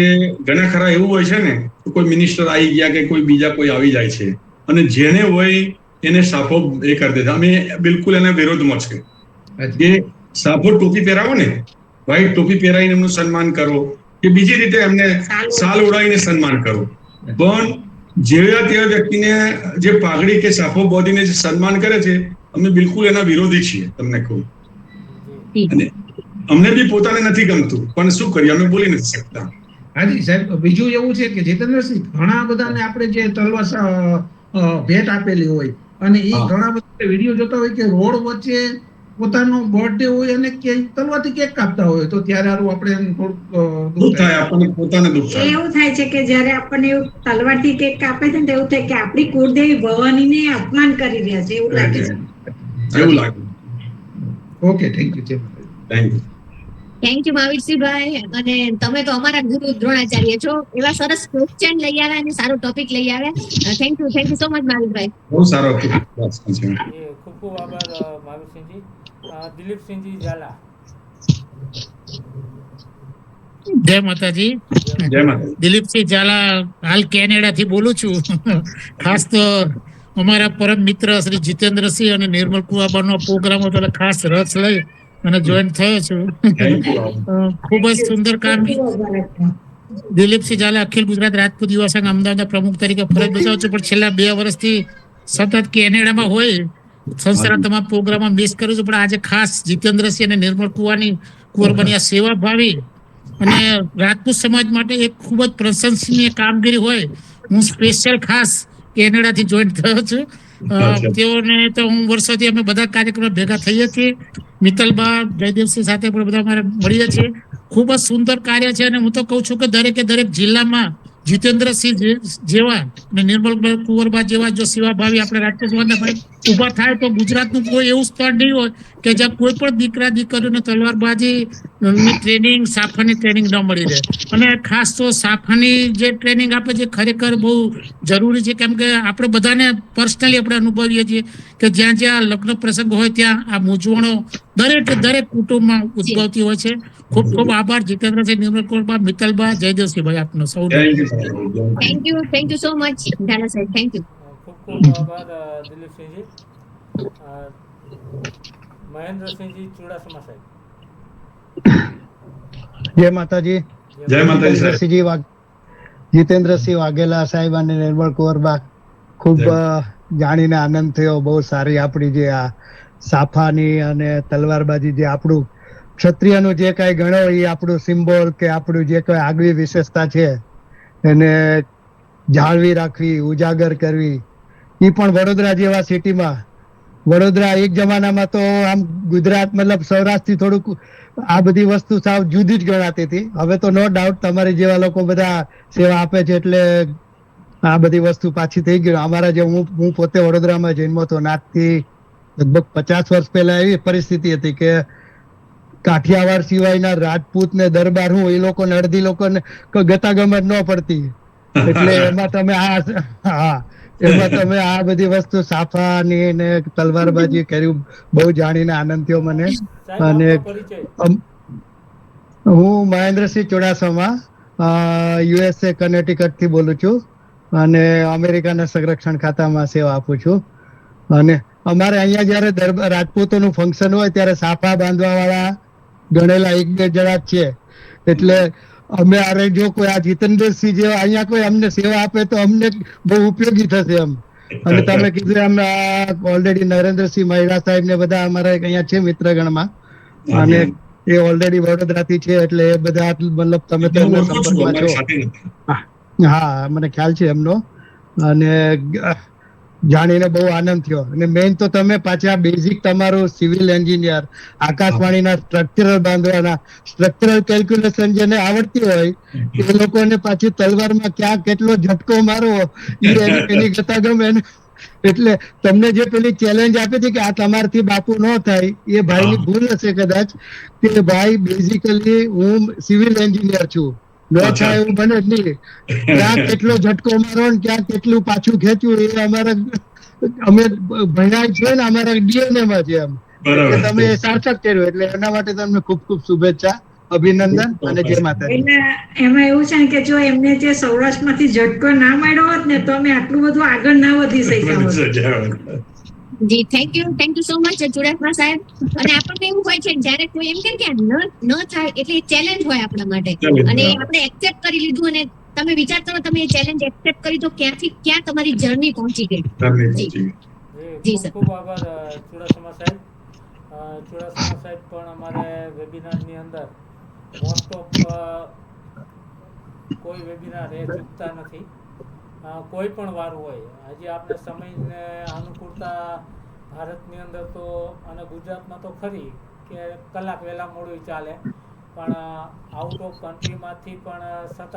ઘણા ખરા એવું હોય છે ને, કોઈ મિનિસ્ટર આવી ગયા કે કોઈ બીજા કોઈ આવી જાય છે અને જેને હોય એને સાફો એ કરી દેતા. અમે બિલકુલ એના વિરોધમાં છે કે સાફો ટોપી પહેરાવો ને, વ્હાઈટ ટોપી પહેરાવીને એમનું સન્માન કરો કે બીજી રીતે એમને સાલ ઓઢાવીને સન્માન કરો. પણ જેવા તેવા વ્યક્તિને જે પાઘડી કે સાફો બોધીને જે સન્માન કરે છે, અમે બિલકુલ એના વિરોધી છીએ, તમને કહું. અને અમને બી પોતાને નથી ગમતું, પણ શું કરીએ, અમે બોલી નથી શકતા. હાજી સાહેબ, બીજું એવું છે કે જીતેન્દ્રસિંહ, ઘણા બધાને આપણે જે તલવાર ભેટ આપેલી હોય અને એ ઘણા બધા વિડીયો જોતા હોય કે રોડ વચ્ચે પોતાનો બર્થડે હોય અને તલવારથી કેક કાપતા હોય, તો ત્યારે આપણે એમ થોડુંક દુઃખ થાય, આપણને પોતાને દુઃખ થાય. એવું થાય છે કે જ્યારે આપણને એવું તલવારથી કેક કાપે છે ને, તો એવું થાય કે આપણી કુળદેવી ભવાનીને અપમાન કરી રહ્યા છે, એવું લાગે છે. એવું લાગે. Okay, thank you. Thank you. Thank you માવીરસિંહભાઈ. અને તમે તો અમારા ગુરુ દ્રોણાચાર્ય છો. એવા સરસ ક્વેશ્ચન લઈ આવ્યા અને સારો ટોપિક લઈ આવ્યા. થેન્ક યુ સો મચ માવીરભાઈ. બહુ સારો હતો. એ ખૂબ ખૂબ આભાર માવીસિંહજી. દિલીપસિંહજી ઝાલા. જય માતાજી. જય માતાજી. દિલીપસિંહ ઝાલા, હાલ કેનેડા થી બોલું છું. ખાસ તો અમારા પરમ મિત્ર શ્રી જીતેન્દ્રસિંહ અને નિર્મલ કુવાબાનો પ્રોગ્રામ હતો એટલે ખાસ રસ લઈ અને જોઈન થયો છું. ખૂબ જ સુંદર કામ. દિલીપસિંહ ઝાલા અખિલ ગુજરાત રાજપૂત યુવા સંઘ અમદાવાદના પ્રમુખ તરીકે ફરજ બજાવું છું, પણ છેલ્લા 2 વર્ષથી સતત કેનેડામાં હોય સંસ્થાના તમામ પ્રોગ્રામમાં મિસ કરું છું. પણ આજે ખાસ જીતેન્દ્રસિંહ અને નિર્મલ કુંવરબાની આ સેવા ભાવી અને રાજપૂત સમાજ માટે એક ખૂબ જ પ્રશંસનીય કામગીરી હોય, હું સ્પેશિયલ ખાસ કેનેડાથી જોઈન થયો છું. તેઓને તો હું વર્ષોથી અમે બધા કાર્યક્રમો ભેગા થઈએ છીએ. મિત્તલબા, જયદેવસિંહ સાથે પણ બધા અમારે મળીએ છીએ. ખૂબ જ સુંદર કાર્ય છે અને હું તો કહું છું કે દરેકે દરેક જિલ્લામાં જીતેન્દ્રસિંહ જેવા અને નિર્મલ કુંવરબા જેવા જો સેવાભાવી આપણે રાજપૂત સમાજના ઉભા થાય તો ગુજરાતનું કોઈ એવું સ્થળ નહીં હોય કે જ્યાં કોઈ પણ દીકરા દીકરીઓને તલવારબાજી ની ટ્રેનિંગ, સાફાની ટ્રેનિંગ ન મળી રહે. અને ખાસ તો સાફાની જે ટ્રેનિંગ આપે છે ખરેખર બહુ જરૂરી છે, કેમ કે આપણે બધાને પર્સનલી આપણે અનુભવીએ છીએ કે જ્યાં જ્યાં લગ્ન પ્રસંગ હોય ત્યાં આ મૂંઝવણો દરેક કુટુંબમાં ઉદ્ભવતી હોય છે. ખૂબ ખૂબ આભાર જીતેન્દ્રસિંહ, નિર્મલ કુંવરબા, મિત્તલબા, જયદેવસિંહભાઈ આપનો સૌનો. Thank you so much Jhala સાહેબ. Thank you. ખૂબ ખૂબ આભાર દિલીપસિંહજી. મહેન્દ્રસિંહજી ચુડાસમા સાહેબ. જય માતાજી. જય માતાજી સાહેબ. જીતેન્દ્રસિંહ વાઘેલા સાહેબ અને નિર્મલ કુંવરબા, ખૂબ જાણીને આનંદ થયો. બહુ સારી આપણી જે આ સાફાની અને તલવારબાજી જે આપણું ક્ષત્રિયનું જે કાંઈ ગણો એ આપણું સિમ્બોલ કે આપણું જે કાંઈ આગવી વિશેષતા છે એને જાળવી રાખવી, ઉજાગર કરવી. એ પણ વડોદરા જેવા સિટીમાં. વડોદરા એક જમાનામાં તો આમ ગુજરાત મતલબ સૌરાષ્ટ્રથી થોડુંક આ બધી વસ્તુ સાવ જુદી જ ગણાતી હતી. હવે તો નો ડાઉટ તમારી જેવા લોકો બધા સેવા આપે છે એટલે આ બધી વસ્તુ પાછી થઈ ગઈ. અમારા જે હું પોતે વડોદરામાં જન્મો હતો, નાથથી લગભગ 50 વર્ષ પહેલા એવી પરિસ્થિતિ હતી કે કાઠિયાવાડ સિવાયના રાજપૂત ને દરબાર હું એ લોકોને અડધી લોકોને ગતાગમત ન પડતી. એટલે એમાં તમે આ બધી વસ્તુ સાફાની ને તલવારબાજી કર્યું, બહુ જાણીને આનંદ થયો મને. અને હું મહેન્દ્રસિંહ ચુડાસમા, USA કર્ણાટક થી બોલું છું અને અમેરિકાના સંરક્ષણ ખાતામાં સેવા આપું છું. અને અમારે અહીંયા જયારે રાજપૂતોનું ફંક્શન હોય ત્યારે સાફા બાંધવા વાળા ગણેલા 1-2 જણા જ છે. એટલે અમે અરે જો કોઈ આ જીતેન્દ્રસિંહ જેવા અહીંયા કોઈ અમને સેવા આપે તો અમને બહુ ઉપયોગી થશે એમ. અને તમે કીધું એમ ઓલરેડી નરેન્દ્રસિંહ મહિડા સાહેબ ને બધા અમારા અહીંયા છે મિત્રગણમાં, અને એ ઓલરેડી વડોદરાથી છે, એટલે એ બધા મતલબ તમે તો એમના સંપર્કમાં છો. હા, મને ખ્યાલ છે એમનો, અને જાણીને બહુ આનંદ થયો. અને મેઇન તો તમે પાછા બેઝિક તમારું સિવિલ એન્જિનિયર, આકાશવાણીના સ્ટ્રક્ચરલ બાંધવાના સ્ટ્રક્ચરલ કેલ્ક્યુલેશન જેને આવડતી હોય એ લોકોને પાછી તલવારમાં ક્યાં કેટલો ઝટકો મારવો એની કથા ગમે. એટલે તમને જે પેલી ચેલેન્જ આપી હતી કે આ તમારથી બાપુ ન થાય, એ ભાઈની ભૂલ હશે કદાચ, કે ભાઈ બેઝિકલી હું સિવિલ એન્જિનિયર છું, ન થાય એવું બને જ નહીં. ક્યાં કેટલો ઝટકો મારો ને ક્યાં કેટલું પાછું ખેંચ્યું એ અમે ભણ્યા છે ને, અમારા ડીએનએ માં છે એમ. એટલે તમે એ સાર્થક કર્યું, એટલે એના માટે તમને ખૂબ ખૂબ શુભેચ્છા, અભિનંદન અને જય માતાજી. એટલે એમાં એવું છે કે જો એમને જે સૌરાષ્ટ્રમાંથી ઝટકો ના મળ્યો હોત ને તો અમે આટલું બધું આગળ ના વધી શક્યા હોત. જી thank you so much Chudasama સાહેબ. અને આપણને એવું હોય છે જ્યારે કોઈ એમ કે ન થાય એટલે ચેલેન્જ હોય આપણા માટે, અને આપણે એક્સેપ્ટ કરી લીધું, અને તમે વિચાર કરો તમે એ ચેલેન્જ એક્સેપ્ટ કરી તો ક્યાંથી ક્યાં તમારી જર્ની પહોંચી ગઈ. જી સર, ખૂબ આભાર ચુડાસમા સાહેબ. ચુડાસમા સાહેબ પણ અમારે વેબિનારની અંદર મોસ્ટ ઓફ કોઈ વેબિનાર એ ચૂકતા નથી, કોઈ પણ વાર હોય. હજી આપણે સમયને અનુકૂળતા ભારતની અંદર તો અને ગુજરાતમાં તો ખરી કે કલાક વહેલા મોડું ચાલે, પણ આઉટ ઓફ કન્ટ્રીમાંથી પણ સતત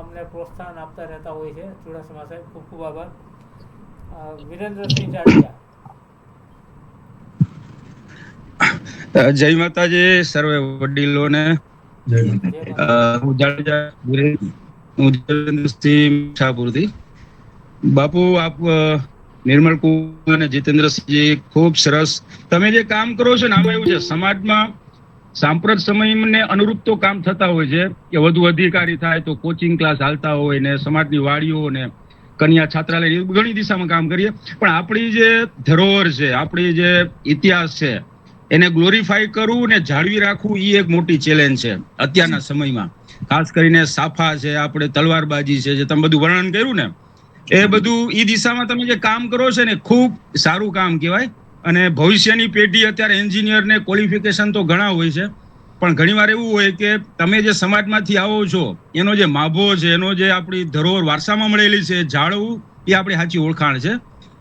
અમને પ્રોત્સાહન આપતા રહેતા હોય છે. ચુડાસમા સાહેબ ખૂબ ખૂબ આભાર. વિરેન્દ્રસિંહ જાડેજા. જય માતાજી સર્વે વડીલોને. હું જાડેજા વિરેન્દ્રસિંહ ઠાકુરથી. બાપુ આપ નિર્મલ કુમાર અને જીતેન્દ્રસિંહજી ખૂબ સરસ તમે જે કામ કરો છો ને, આમાં એવું છે સમાજમાં સાંપ્રત સમયને અનુરૂપ તો કામ થતા હોય છે કે વધુ અધિકારી થાય તો કોચિંગ ક્લાસ હાલતા હોય ને, સમાજની વાડીઓ ને કન્યા છાત્રાલય ઘણી દિશામાં કામ કરીએ, પણ આપણી જે ધરોહર છે, આપણી જે ઇતિહાસ છે એને ગ્લોરીફાઈ કરવું ને જાળવી રાખવું એ એક મોટી ચેલેન્જ છે અત્યારના સમયમાં. ખાસ કરીને સાફા છે, આપણે તલવારબાજી છે, જે તમે બધું વર્ણન કર્યું ને, એ બધું એ દિશામાં તમે જે કામ કરો છો ને ખૂબ સારું કામ કહેવાય. અને ભવિષ્યની પેઢી અત્યારે એન્જિનિયર ને ક્વોલિફિકેશન તો ઘણા હોય છે, પણ ઘણીવાર એવું હોય કે તમે જે સમાજમાંથી આવો છો એનો જે માભો છે, એનો જે આપણી ધરોહર વારસામાં મળેલી છે જાળવું એ આપણી સાચી ઓળખાણ છે.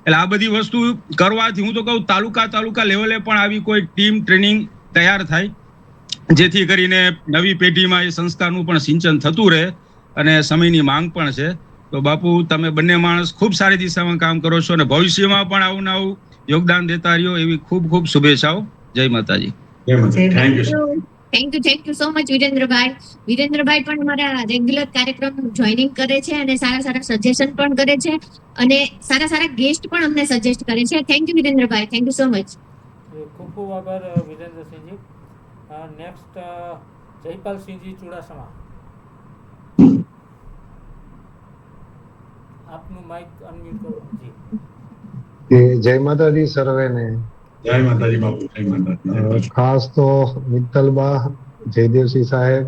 એટલે આ બધી વસ્તુ કરવાથી હું તો કહું તાલુકા લેવલે પણ આવી કોઈ ટીમ ટ્રેનિંગ તૈયાર થાય, જેથી કરીને નવી પેઢીમાં એ સંસ્કારનું પણ સિંચન થતું રહે અને સમયની માંગ પણ છે. તો બાપુ તમે બંને માણસ ખૂબ સારી દિશામાં કામ કરો છો અને ભવિષ્યમાં પણ આવું નવું યોગદાન દેતા રહ્યો એવી ખૂબ ખૂબ શુભેચ્છાઓ. જય માતાજી. Thank you so much Virendrabhai. Virendrabhai પણ અમારા રેગ્યુલર કાર્યક્રમ જોઈનિંગ કરે છે અને સારા સજેશન પણ કરે છે, અને સારા ગેસ્ટ પણ અમને સજેસ્ટ કરે છે. Thank you Virendrabhai, thank you so much. ખૂબ ખૂબ આભાર વિરેન્દ્રસિંહજી. નેક્સ્ટ જયપાલસિંહજી ચુડાસમા. આપનું માઇક અનમ્યુટ કરો જી. જય માતાજી સર્વેને. જય માતાજી બાપુ, જય માતાજી. ખાસ તો મિત્તલબા, જયદેવસિંહ સાહેબ,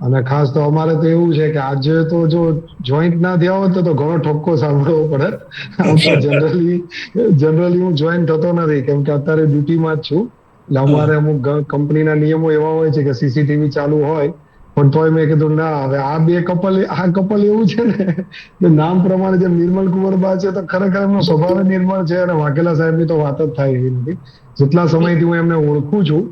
અને ખાસ તો અમારે તો એવું છે કે આજે તો જો જોઈન્ટ ના થયા હોત તો ઘણો ઠપકો સાંભળવો પડે. જનરલી હું જોઈન્ટ થતો નથી કેમ કે અત્યારે ડ્યુટીમાં જ છું. એટલે અમારે અમુક કંપનીના નિયમો એવા હોય છે કે સીસીટીવી ચાલુ હોય, પણ તોય મેં કીધું ના, હવે આ કપલ એવું છે ને કે નામ પ્રમાણે જેમ નિર્મલ કુંવરબા છે તો ખરેખર એમનો સ્વભાવ નિર્મળ છે, અને વાઘેલા સાહેબની તો વાત જ થાય એવી નથી. જેટલા સમયથી હું એમને ઓળખું છું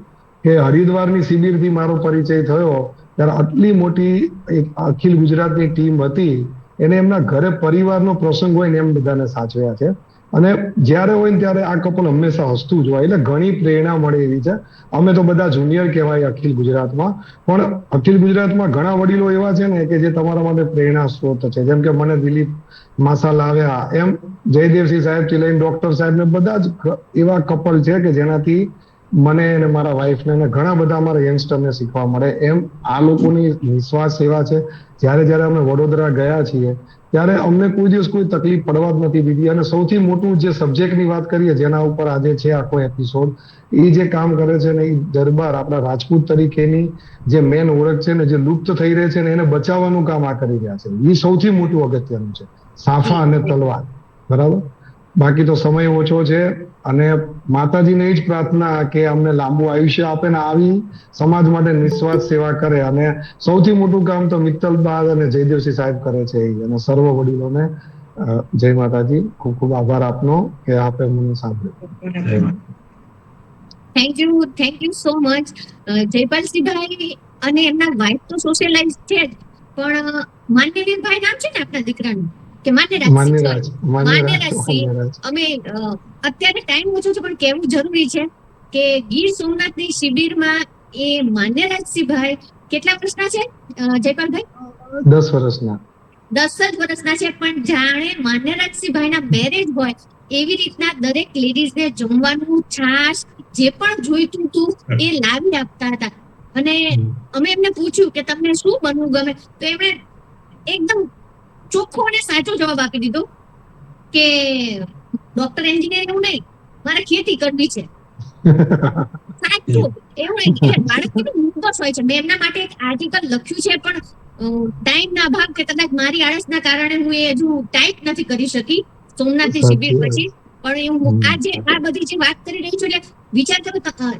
કે હરિદ્વારની શિબિરથી મારો પરિચય થયો ત્યારે આટલી મોટી એક અખિલ ગુજરાતની ટીમ હતી, એને એમના ઘરે પરિવારનો પ્રસંગ હોય ને એમ બધાને સાચવ્યા છે. અને જ્યારે હોય ને ત્યારે આ કપલ હંમેશા હસતું જ હોય, એટલે ઘણી પ્રેરણા મળે એવી છે. અમે તો બધા જુનિયર કહેવાય અખિલ ગુજરાતમાં, પણ અખિલ ગુજરાતમાં ઘણા વડીલો એવા છે ને કે જે તમારા માટે પ્રેરણા સ્ત્રોત છે. જેમ કે મને દિલીપ માસાલ આવ્યા, એમ જયદેવસિંહ સાહેબ થી લઈને ડોક્ટર સાહેબ ને બધા જ એવા કપલ છે કે જેનાથી મને અને મારા વાઈફને ઘણા બધા અમારા યંગસ્ટરને શીખવા મળે. એમ આ લોકોની નિસ્વાર્થ સેવા છે. જ્યારે અમે વડોદરા ગયા છીએ ત્યારે અમને કોઈ દિવસ કોઈ તકલીફ પડવા જ નથી દીધી. અને સૌથી મોટું જે સબ્જેક્ટની વાત કરીએ જેના ઉપર આજે છે આખો એપિસોડ, એ જે કામ કરે છે ને એ દરબાર આપણા રાજપૂત તરીકેની જે મેન ઓળખ છે ને જે લુપ્ત થઈ રહી છે ને એને બચાવવાનું કામ આ કરી રહ્યા છે. એ સૌથી મોટું અગત્યનું છે, સાફા અને તલવાર. બરાબર. બાકી તો સમય ઓછો છે અને માતાજીને જ પ્રાર્થના કે અમને લાંબુ આયુષ્ય આપે ને આવી સમાજ માટે નિસ્વાર્થ સેવા કરે. અને સૌથી મોટું કામ તો મિત્તલબા અને જયદેવસિંહ સાહેબ કરે છે અને સર્વ વડીલોને જય માતાજી. ખૂબ ખૂબ આભાર આપનો કે આપે મને સાંભળ્યું. Thank you so much. જયપાલસિંહભાઈ અને એમના વાઇફ તો સોશિયલાઇઝ છે જ, પણ માન્યવીરભાઈ નામ છે ને આપણા દીકરાનું, કે માન્યરાજસિંહ. અમે અત્યારે ટાઈમ ઓછો છે પણ કહેવું જરૂરી છે કે ગીર સોમનાથની શિબિરમાં એ માન્યરાજસિંહભાઈ કેટલા વર્ષના છે જયપાલભાઈ? 10 વર્ષના. 10 જ વર્ષના છે, પણ જાણે માન્યરાજસિંહભાઈના મેરેજ હોય એવી રીતના દરેક લેડીઝને જમવાનું, છાશ, જે પણ જોઈતું હતું એ લાવી આપતા હતા. અને અમે એમને પૂછ્યું કે તમને શું બનવું ગમે, તો એમણે એકદમ ચોખ્ખો અને સાચો જવાબ આપી દીધો કે ડોક્ટર એન્જિનિયર એવું નહીં, મારે ખેતી કરવી છે. સાચું એવું નહીં, એટલે બાળકોનો નિર્દોષ હોય છે. મેં એમના માટે એક આર્ટિકલ લખ્યું છે, પણ ટાઈમના અભાવ કે કદાચ મારી આળસના કારણે હું એ હજુ ટાઈપ નથી કરી શકી સોમનાથની શિબિર પછી. પણ હું આ બધી જે વાત કરી રહી છું, એટલે વિચાર કરો,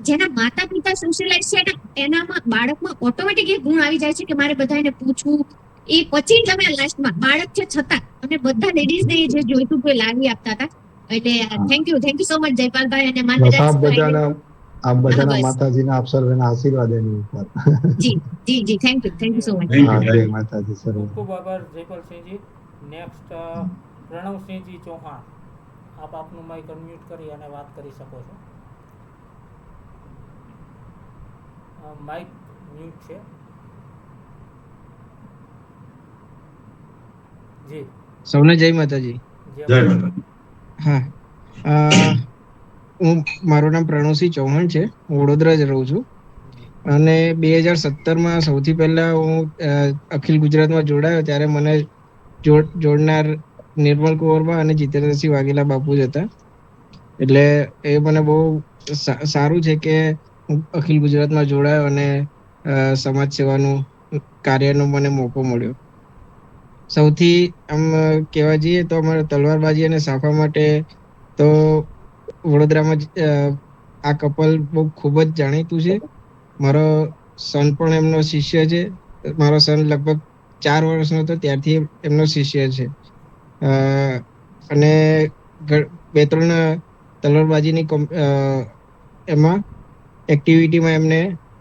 જેના માતા પિતા સોશિયલાઇઝ છે એનામાં બાળકમાં ઓટોમેટિક એ ગુણ આવી જાય છે કે મારે બધાને પૂછવું. એ પછી તમે લાસ્ટમાં બાળક છે છતાં અને બધા લેડીઝને જે જોઈતું કોઈ લાવી આપતા હતા. એટલે થેન્ક યુ સો મચ જયપાલભાઈ અને માન્યરાજસિંહભાઈ. આપ બધાના માતાજીના આપ સર્વેના આશીર્વાદ એની ઉપર. જી થેન્ક યુ સો મચ. જય માતાજી સર્વે. ખૂબ આભાર જયપાલસિંહજી. નેક્સ્ટ પ્રણવસિંહજી ચૌહાણ, આપ આપનું માઇક અનમ્યુટ કરી અને વાત કરી શકો છો. માઇક મ્યુટ છે. જી સૌને જય માતાજી. જય માતાજી. હા, મારું નામ પ્રણવસિંહ ચૌહાણ છે. હું વડોદરા જ રહું છું અને 2017માં સૌથી પહેલા હું અખિલ ગુજરાતમાં જોડાયો ત્યારે મને જોડનાર નિર્મલ કુંવરબા અને જીતેન્દ્રસિંહ વાઘેલા બાપુ જ હતા. એટલે એ મને બહુ સારું છે કે હું અખિલ ગુજરાતમાં જોડાયો અને સમાજ સેવાનું કાર્યનો મને મોકો મળ્યો. સૌથી આમ કહેવા જઈએ તો અમારે તલવારબાજી અને સાફા માટે તો વડોદરામાં આ કપલ બહુ ખૂબ જ જાણીતું છે. મારો સન પણ એમનો શિષ્ય છે. મારો સન લગભગ 4 વર્ષનો હતો ત્યારથી એમનો શિષ્ય છે. અને 2-3 તલવારબાજીની એમાં એક્ટિવિટીમાં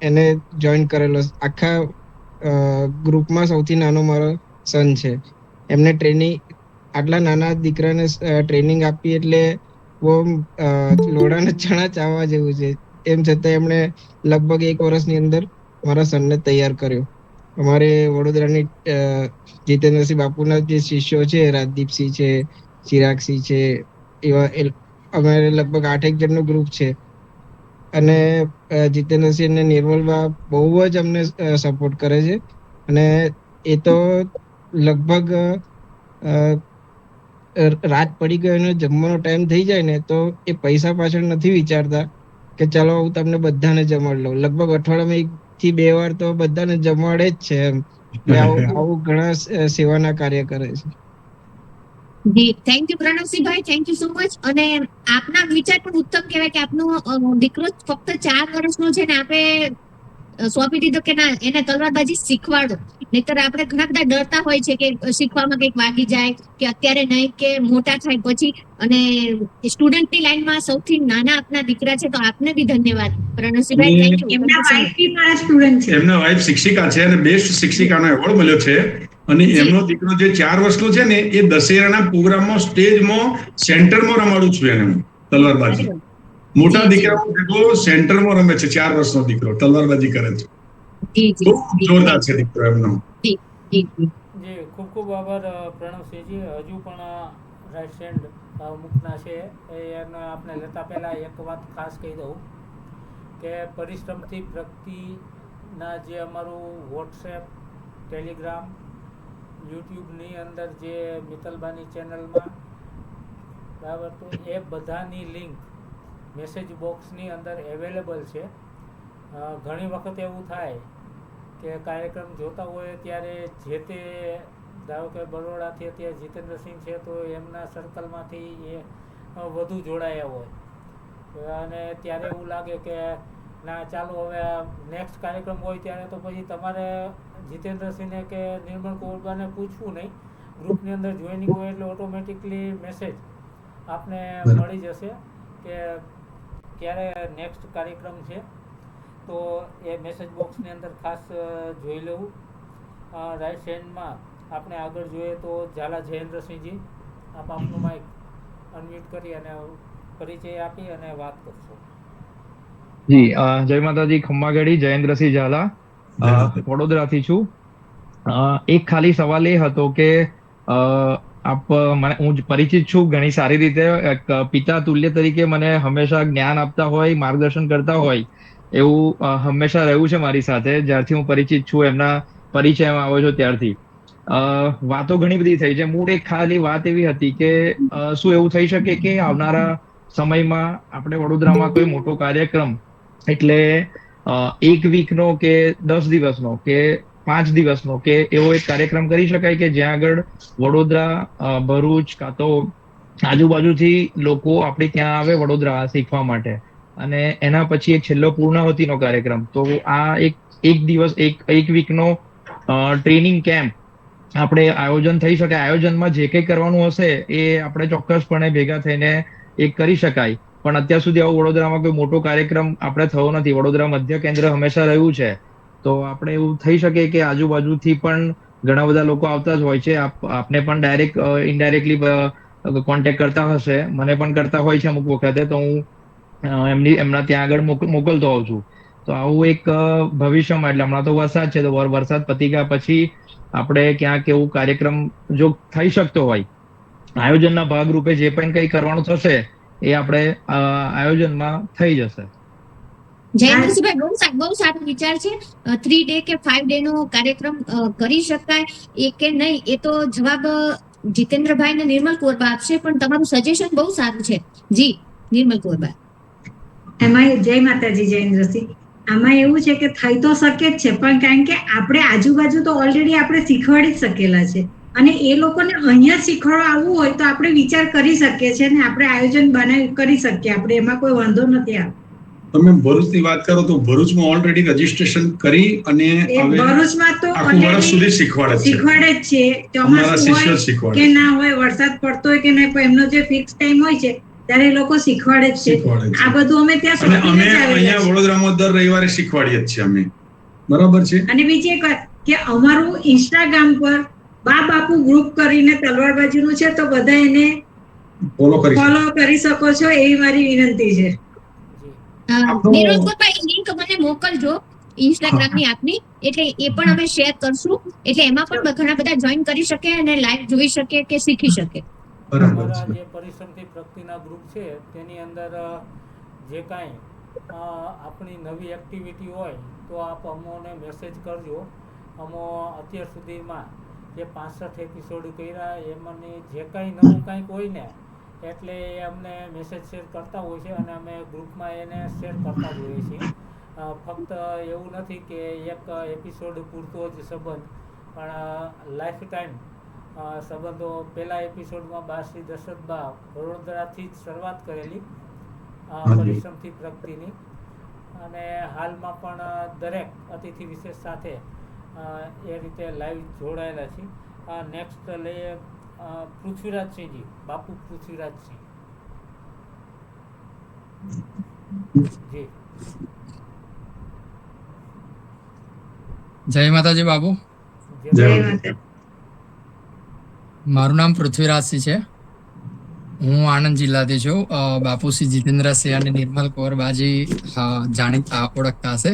એને જોઈન કરેલો. આખા ગ્રુપમાં સૌથી નાનો મારો સન છે. એમને આટલા નાના દીકરાને ટ્રેનિંગ આપી એટલે બહુ લોડાના ચણા ચાવવા જેવું છે. એમ છતાં એમણે લગભગ 1 વર્ષની અંદર મારા સનને તૈયાર કર્યો. અમારે વડોદરાની જીતેન્દ્રસિંહ બાપુના જે શિષ્યો છે, રાજદીપસિંહ છે, ચિરાગસિંહ છે, એવા અમારે લગભગ 8-1 જણનું ગ્રુપ છે. અને જીતેન્દ્રસિંહ અને નિર્મલબા બહુ જ અમને સપોર્ટ કરે છે. અને એ તો લગભગ રાત પડી ગયો અને જમવાનો ટાઈમ થઈ જાય ને તો એ પૈસા પાછળ નથી વિચારતા કે ચાલો હું તમને બધાને જમાડ લઉં. લગભગ અઠવાડિયામાં 1 થી 2 વાર તો બધાને જમાડે જ છે. એમ આવું ઘણા સેવાના કાર્ય કરે છે. જી થેન્ક યુ પ્રણવસિંહભાઈ, થેન્ક યુ સો મચ. અને આપના વિચાર પણ ઉત્તમ કહેવાય કે આપનો દીકરો ફક્ત 4 વર્ષનો છે ને આપે સોંપી દીધો કે ના એને તલવારબાજી શીખવાડો. નહીતર આપણે ઘણા બધા ડરતા હોય છે કે શીખવામાં કંઈક વાગી જાય કે અત્યારે નહીં કે મોટા થાય પછી. અને સ્ટુડન્ટની લાઈનમાં સૌથી નાના આપના દીકરા છે, તો આપને બી ધન્યવાદ પ્રણવસિંહભાઈ. Thank you. એમના વાઇફ બી મારા સ્ટુડન્ટ છે. એમના વાઇફ શિક્ષિકા છે અને બેસ્ટ શિક્ષિકાનો એવોર્ડ મળ્યો છે. અને એમનો દીકરો જે 4 વર્ષનો છે ને એ દશેરાના પ્રોગ્રામમાં સ્ટેજમાં સેન્ટરમાં રમાડું છું એને તલવારબાજી. મોટા દીકરા ભેગો સેન્ટરમાં રમે છે. 4 વર્ષનો દીકરો તલવારબાજી કરે છે. ખૂબ જોરદાર છે દીકરો એમનો. જી ખૂબ ખૂબ આભાર પ્રણવસિંહજી. હજુ પણ રાઈટ હેન્ડ મૂકના છે એને આપણે લેતા પહેલાં એક વાત ખાસ કહી દઉં કે પરિશ્રમથી પ્રગતિના જે અમારું વોટ્સએપ, ટેલિગ્રામ, યુટ્યુબની અંદર જે મિત્તલબાની ચેનલમાં બરાબર, તો એ બધાની લિંક મેસેજ બોક્સની અંદર અવેલેબલ છે. ઘણી વખત એવું થાય કે કાર્યક્રમ જોતા હોય ત્યારે જે તે ધારો કે બરોડાથી અત્યારે જીતેન્દ્રસિંહ છે તો એમના સર્કલમાંથી એ વધુ જોડાયા હોય અને ત્યારે એવું લાગે કે ના ચાલો હવે નેક્સ્ટ કાર્યક્રમ હોય ત્યારે તો પછી તમારે જીતેન્દ્રસિંહને કે નિર્મલ કુંવરબાને પૂછવું નહીં, ગ્રુપની અંદર જોઈનિંગ હોય એટલે ઓટોમેટિકલી મેસેજ આપને મળી જશે કે ક્યારે નેક્સ્ટ કાર્યક્રમ છે. તો એ મેસેજ બોક્સની અંદર ખાસ જોઈ લેવું. રાઈટ હેન્ડમાં આપણે આગળ જોઈએ તો ઝાલા જયેન્દ્રસિંહજી, આપ આપનું માઇક અનમ્યુટ કરી અને પરિચય આપી અને વાત કરશો. જી જય માતાજી. ખમ્માગડી જયેન્દ્રસિંહ ઝાલા, વડોદરાથી છું. એક ખાલી સવાલ એ હતો કે હું પરિચિત છું ઘણી સારી રીતે, એક પિતા તુલ્ય તરીકે મને હંમેશા જ્ઞાન આપતા હોય, માર્ગદર્શન કરતા હોય એવું હંમેશા રહ્યું છે મારી સાથે જ્યારથી હું પરિચિત છું, એમના પરિચયમાં આવ્યો છો ત્યારથી. વાતો ઘણી બધી થઈ છે. મૂળ એક ખાલી વાત એવી હતી કે શું એવું થઈ શકે કે આવનારા સમયમાં આપણે વડોદરામાં કોઈ મોટો કાર્યક્રમ એટલે 1 વીકનો કે 10 દિવસનો કે 5 દિવસનો કે એવો એક કાર્યક્રમ કરી શકાય કે જ્યાં આગળ વડોદરા, ભરૂચ કાં તો આજુબાજુથી લોકો આપણે ત્યાં આવે વડોદરા શીખવા માટે, અને એના પછી એક છેલ્લો પૂર્ણાહુતિનો કાર્યક્રમ. તો આ એક દિવસ એક વીકનો ટ્રેનિંગ કેમ્પ આપણે આયોજન થઈ શકે. આયોજનમાં જે કંઈ કરવાનું હશે એ આપણે ચોક્કસપણે ભેગા થઈને એક કરી શકાય. પણ અત્યાર સુધી આવું વડોદરામાં કોઈ મોટો કાર્યક્રમ આપણે થયો નથી. વડોદરા મધ્ય કેન્દ્ર હંમેશા રહ્યું છે. તો આપણે એવું થઈ શકે કે આજુબાજુથી પણ ઘણા બધા લોકો આવતા જ હોય છે. આપને પણ ડાયરેક્ટ ઇનડાયરેક્ટલી કોન્ટેક્ટ કરતા હશે, મને પણ કરતા હોય છે અમુક વખતે, તો હું એમના ત્યાં આગળ મોકલતો હોઉં છું. તો આવું એક ભવિષ્યમાં, એટલે હમણાં તો વરસાદ છે, તો વરસાદ પતી ગયા પછી આપણે ક્યાંક એવું કાર્યક્રમ જો થઈ શકતો હોય, આયોજનના ભાગરૂપે જે પણ કંઈ કરવાનું થશે એ આપણે આયોજનમાં થઈ જશે. જયેન્દ્રસિંહભાઈ, બહુ સારો વિચાર છે. 3 ડે કે 5 ડે નો કાર્યક્રમ કરી શકાય એ કે નહીં એ તો જવાબ જીતેન્દ્રભાઈ ને નિર્મલ કુંવરબા આપશે, પણ તમારું સજેશન બહુ સારું છે. જી નિર્મલ કુંવરબા. એમાં જય માતાજી જયેન્દ્રસિંહ. આમાં એવું છે કે થઈ તો શકે જ છે, પણ કારણ કે આપણે આજુબાજુ તો ઓલરેડી આપણે શીખવાડી જ શકેલા છે, અને એ લોકોને અહીંયા શીખવાડવા આવવું હોય તો આપણે વિચાર કરી શકીએ છીએ અને આપણે આયોજન કરી શકીએ. આપણે એમાં કોઈ વાંધો નથી આવતો. તમે ભરૂચની વાત કરો તો ભરૂચમાં ઓલરેડી રજીસ્ટ્રેશન કરી અને ભરૂચમાં તો આખું વર્ષ સુધી શીખવાડે જ છે. ચોમાસું હોય કે ના હોય, વરસાદ પડતો હોય કે ના, એમનો જે ફિક્સ ટાઈમ હોય છે ત્યારે એ લોકો શીખવાડે જ છે. આ બધું અમે ત્યાં અમે અહીંયા વડોદરામાં દર રવિવારે શીખવાડીએ જ છીએ અમે. બરાબર છે. અને બીજી એક વાત કે અમારું ઇન્સ્ટાગ્રામ પર બા બાપુ ગ્રુપ કરીને તલવારબાજીનું છે, તો બધા એને ફોલો કરી શકો છો, એવી મારી વિનંતી છે. નિરોધભાઈ લિંક મને મોકલજો ઇન્સ્ટાગ્રામ ની આપની, એટલે એ પણ અમે શેર કરશું, એટલે એમાં પણ ઘણા બધા જોઈન કરી શકે અને લાઈવ જોઈ શકે કે શીખી શકે. અમારા જે પરિશ્રમથી પ્રગતિના ગ્રુપ છે તેની અંદર જે કાંઈ આપણી નવી એક્ટિવિટી હોય તો આપ અમોને મેસેજ કરજો. અમો અત્યાર સુધીમાં જે 65 એપિસોડ કર્યા એમાંની જે કાંઈ નવું કાંઈક હોય ને એટલે એ અમને મેસેજ શેર કરતા હોય છે અને અમે ગ્રુપમાં એને શેર કરતા જ હોઈએ છીએ. ફક્ત એવું નથી કે એક એપિસોડ પૂરતો જ સંબંધ, પણ લાઈફ ટાઈમ સંબંધો. પહેલા એપિસોડમાં શ્રી દશરથબા વડોદરાથી જ શરૂઆત કરેલી પરિશ્રમથી પ્રગતિની, અને હાલમાં પણ દરેક અતિથિ વિશેષ સાથે એ રીતે લાઈવ જોડાયેલા છે. નેક્સ્ટ લઈએ પૃથ્વીરાજસિંહજી, બાપુ પૃથ્વીરાજસિંહ. જી જય માતાજી બાપુ. મારું નામ પૃથ્વીરાજસિંહ છે. હું આણંદ જિલ્લાથી છું. બાપુશ્રી જીતેન્દ્રસિંહ અને નિર્મલ કુંવરબાજી જાણીતા ઓળખતા હશે.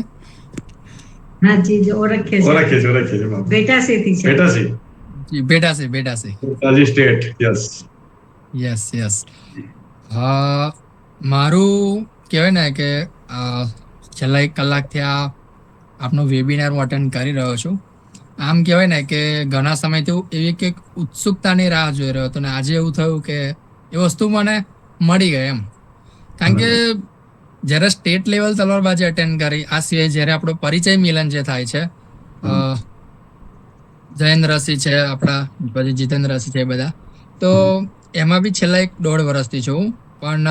મારું કહેવાય ને કે છેલ્લા 1 કલાકથી આપનો વેબિનાર હું અટેન્ડ કરી રહ્યો છું. આમ કહેવાય ને કે ઘણા સમયથી એવી એક ઉત્સુકતાની રાહ જોઈ રહ્યો હતો, ને આજે એવું થયું કે એ વસ્તુ મને મળી ગઈ એમ. કારણ કે જ્યારે સ્ટેટ લેવલ તલવારબાજી અટેન્ડ કરી, આ સિવાય જ્યારે આપણો પરિચય મિલન જે થાય છે, જયેન્દ્રસિંહ છે આપણા, પછી જીતેન્દ્રસિંહ છે બધા, તો એમાં બી છેલ્લા 1.5 વર્ષથી છું. પણ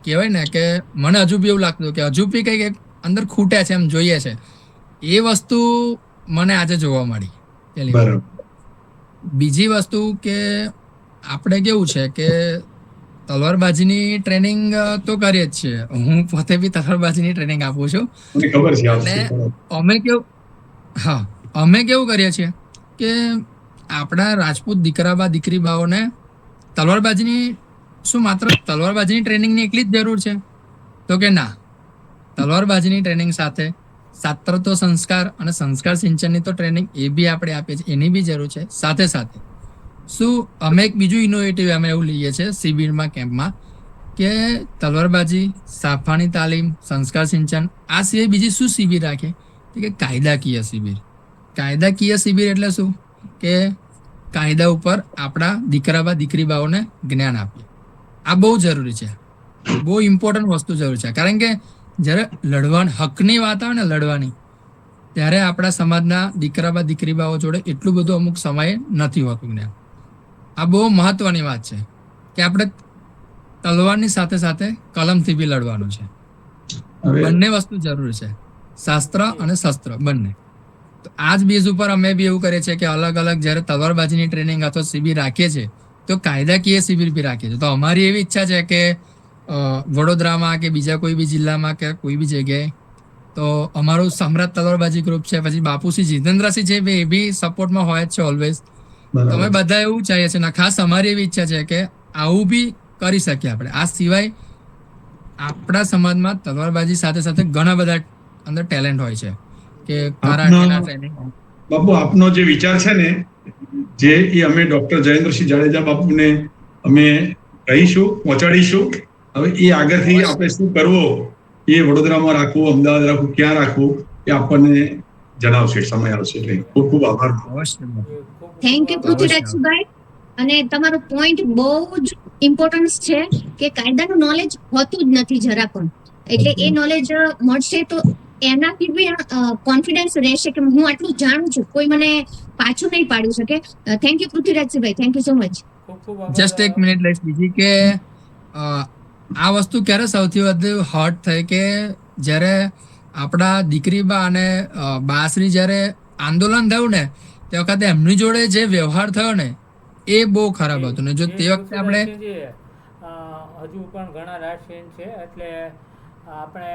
કહેવાય ને કે મને હજુ બી એવું લાગતું કે હજુ બી કંઈક અંદર ખૂટે છે એમ જોઈએ છે. એ વસ્તુ મને આજે જોવા મળી. પહેલી વાત. બીજી વસ્તુ કે આપણે કેવું છે કે તલવારબાજીની ટ્રેનિંગ તો કરીએ જ છીએ. હું પોતે બી તલવારબાજીની ટ્રેનિંગ આપું છું. મને ખબર છે અને અમે કેવું કરીએ છીએ કે આપણા રાજપૂત દીકરા દીકરી બાઓને તલવારબાજીની શું માત્ર તલવારબાજીની ટ્રેનિંગની એકલી જ જરૂર છે? તો કે ના, તલવારબાજીની ટ્રેનિંગ સાથે શાસ્ત્રત્વ સંસ્કાર અને સંસ્કાર સિંચનની તો ટ્રેનિંગ એ બી આપણે આપીએ છીએ, એની બી જરૂર છે. સાથે સાથે શું અમે એક બીજું ઇનોવેટિવ અમે એવું લઈએ છીએ શિબિરમાં, કેમ્પમાં, કે તલવારબાજી, સાફાની તાલીમ, સંસ્કાર સિંચન, આ સિવાય બીજી શું શિબિર રાખે કે કાયદાકીય શિબિર. કાયદાકીય શિબિર એટલે શું કે કાયદા ઉપર આપણા દીકરી બાઓને જ્ઞાન આપીએ. આ બહુ જરૂરી છે, બહુ ઇમ્પોર્ટન્ટ વસ્તુ જરૂરી છે. કારણ કે જ્યારે હકની વાત આવે ને લડવાની, ત્યારે આપણા સમાજના દીકરી બાઓ જોડે એટલું બધું અમુક સમયે નથી હોતું જ્ઞાન. આ બહુ મહત્વની વાત છે કે આપણે તલવારની સાથે સાથે કલમથી બી લડવાનું છે. બંને વસ્તુ જરૂરી છે, શાસ્ત્ર અને શસ્ત્ર બંને. તો આ જ બેઝ ઉપર અમે બી એવું કરીએ છીએ કે અલગ અલગ જ્યારે તલવારબાજીની ટ્રેનિંગ અથવા શિબિર રાખીએ છીએ તો કાયદાકીય શિબિર બી રાખીએ છીએ. તો અમારી એવી ઈચ્છા છે કે વડોદરામાં કે બીજા કોઈ બી જિલ્લામાં કે કોઈ બી જગ્યાએ તો અમારું સમ્રાટ તલવારબાજી ગ્રુપ છે, પછી બાપુસિંહ જીતેન્દ્રસિંહ છે, એ બી સપોર્ટમાં હોય જ છે ઓલવેઝ. તમે બધા એવું ચાહીએ છીએ ને ખાસ અમારી એવી ઈચ્છા છે કે આવું બી કરી શકીએ આપણે. આ સિવાય આપણા સમાજમાં તલવારબાજી સાથે સાથે ઘણા બધા અંદર ટેલેન્ટ હોય છે કે કરાટેના ટ્રેનિંગ. બાપુ, આપનો જે વિચાર છે ને, જે એ અમે ડોક્ટર જયેન્દ્રસિંહ જાડેજા બાપુને અમે કહીશું, પહોંચાડીશું. હવે એ આગળથી આપણે શું કરવું, એ વડોદરામાં રાખવું, અમદાવાદ રાખવું, ક્યાં રાખવું, એ આપણને જણાવશે સમય આવશે. એટલે ખૂબ ખૂબ આભાર. થેન્ક યુ પૃથ્વીરાજભાઈ. અને તમારો પોઈન્ટ બહુ જ ઇમ્પોર્ટન્સ છે કે કાયદાનું નોલેજ હોતું જ નથી જરા પણ. એટલે એ નોલેજ મળશે તો એનાથી બી કોન્ફિડન્સ રહેશે કે હું આટલું જાણું છું, કોઈ મને પાછું નહીં પાડી શકે. થેન્ક યુ પૃથ્વીરાજભાઈ, thank you so much. Just એક મિનિટ લઈશ બીજી કે આ વસ્તુ ક્યારે સૌથી વધુ હોટ થઈ કે જ્યારે આપણા દીકરી બા અને બાસરી જ્યારે આંદોલન થયું ને તે વખતે એમની જોડે જે વ્યવહાર થયો ને એ બહુ ખરાબ હતું. ને જો તે વખતે આપણે હજુ પણ ઘણા રાશિયન છે, એટલે આપણે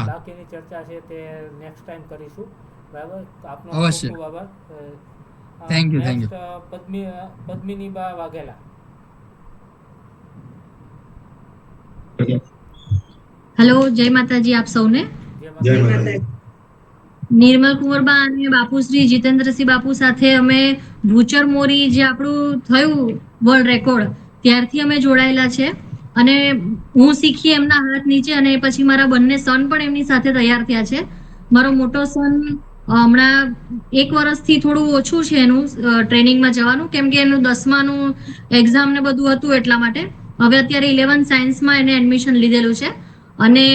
બાકીની ચર્ચા છે તે નેક્સ્ટ ટાઈમ કરીશું. બરાબર, આપનો ખૂબ ખૂબ આભાર. Thank you. પદ્મિનીબા વાઘેલા. હેલો, જય માતાજી આપ સૌને. જય માતાજી. નિર્મલ કુંવરબા અને બાપુશ્રી જીતેન્દ્રસિંહ બાપુ સાથે અમે ભૂચર મોરી જે આપણું થયું વર્લ્ડ રેકોર્ડ, ત્યારથી અમે જોડાયેલા છે. અને હું શીખી એમના હાથ નીચે, અને પછી મારા બંને સન પણ એમની સાથે તૈયાર થયા છે. મારો મોટો સન હમણાં 1 વર્ષથી થોડું ઓછું છે એનું ટ્રેનિંગમાં જવાનું, કેમ કે એનું 10માનું એક્ઝામ ને બધું હતું, એટલા માટે. હવે અત્યારે 11 સાયન્સમાં એને એડમિશન લીધેલું છે. અને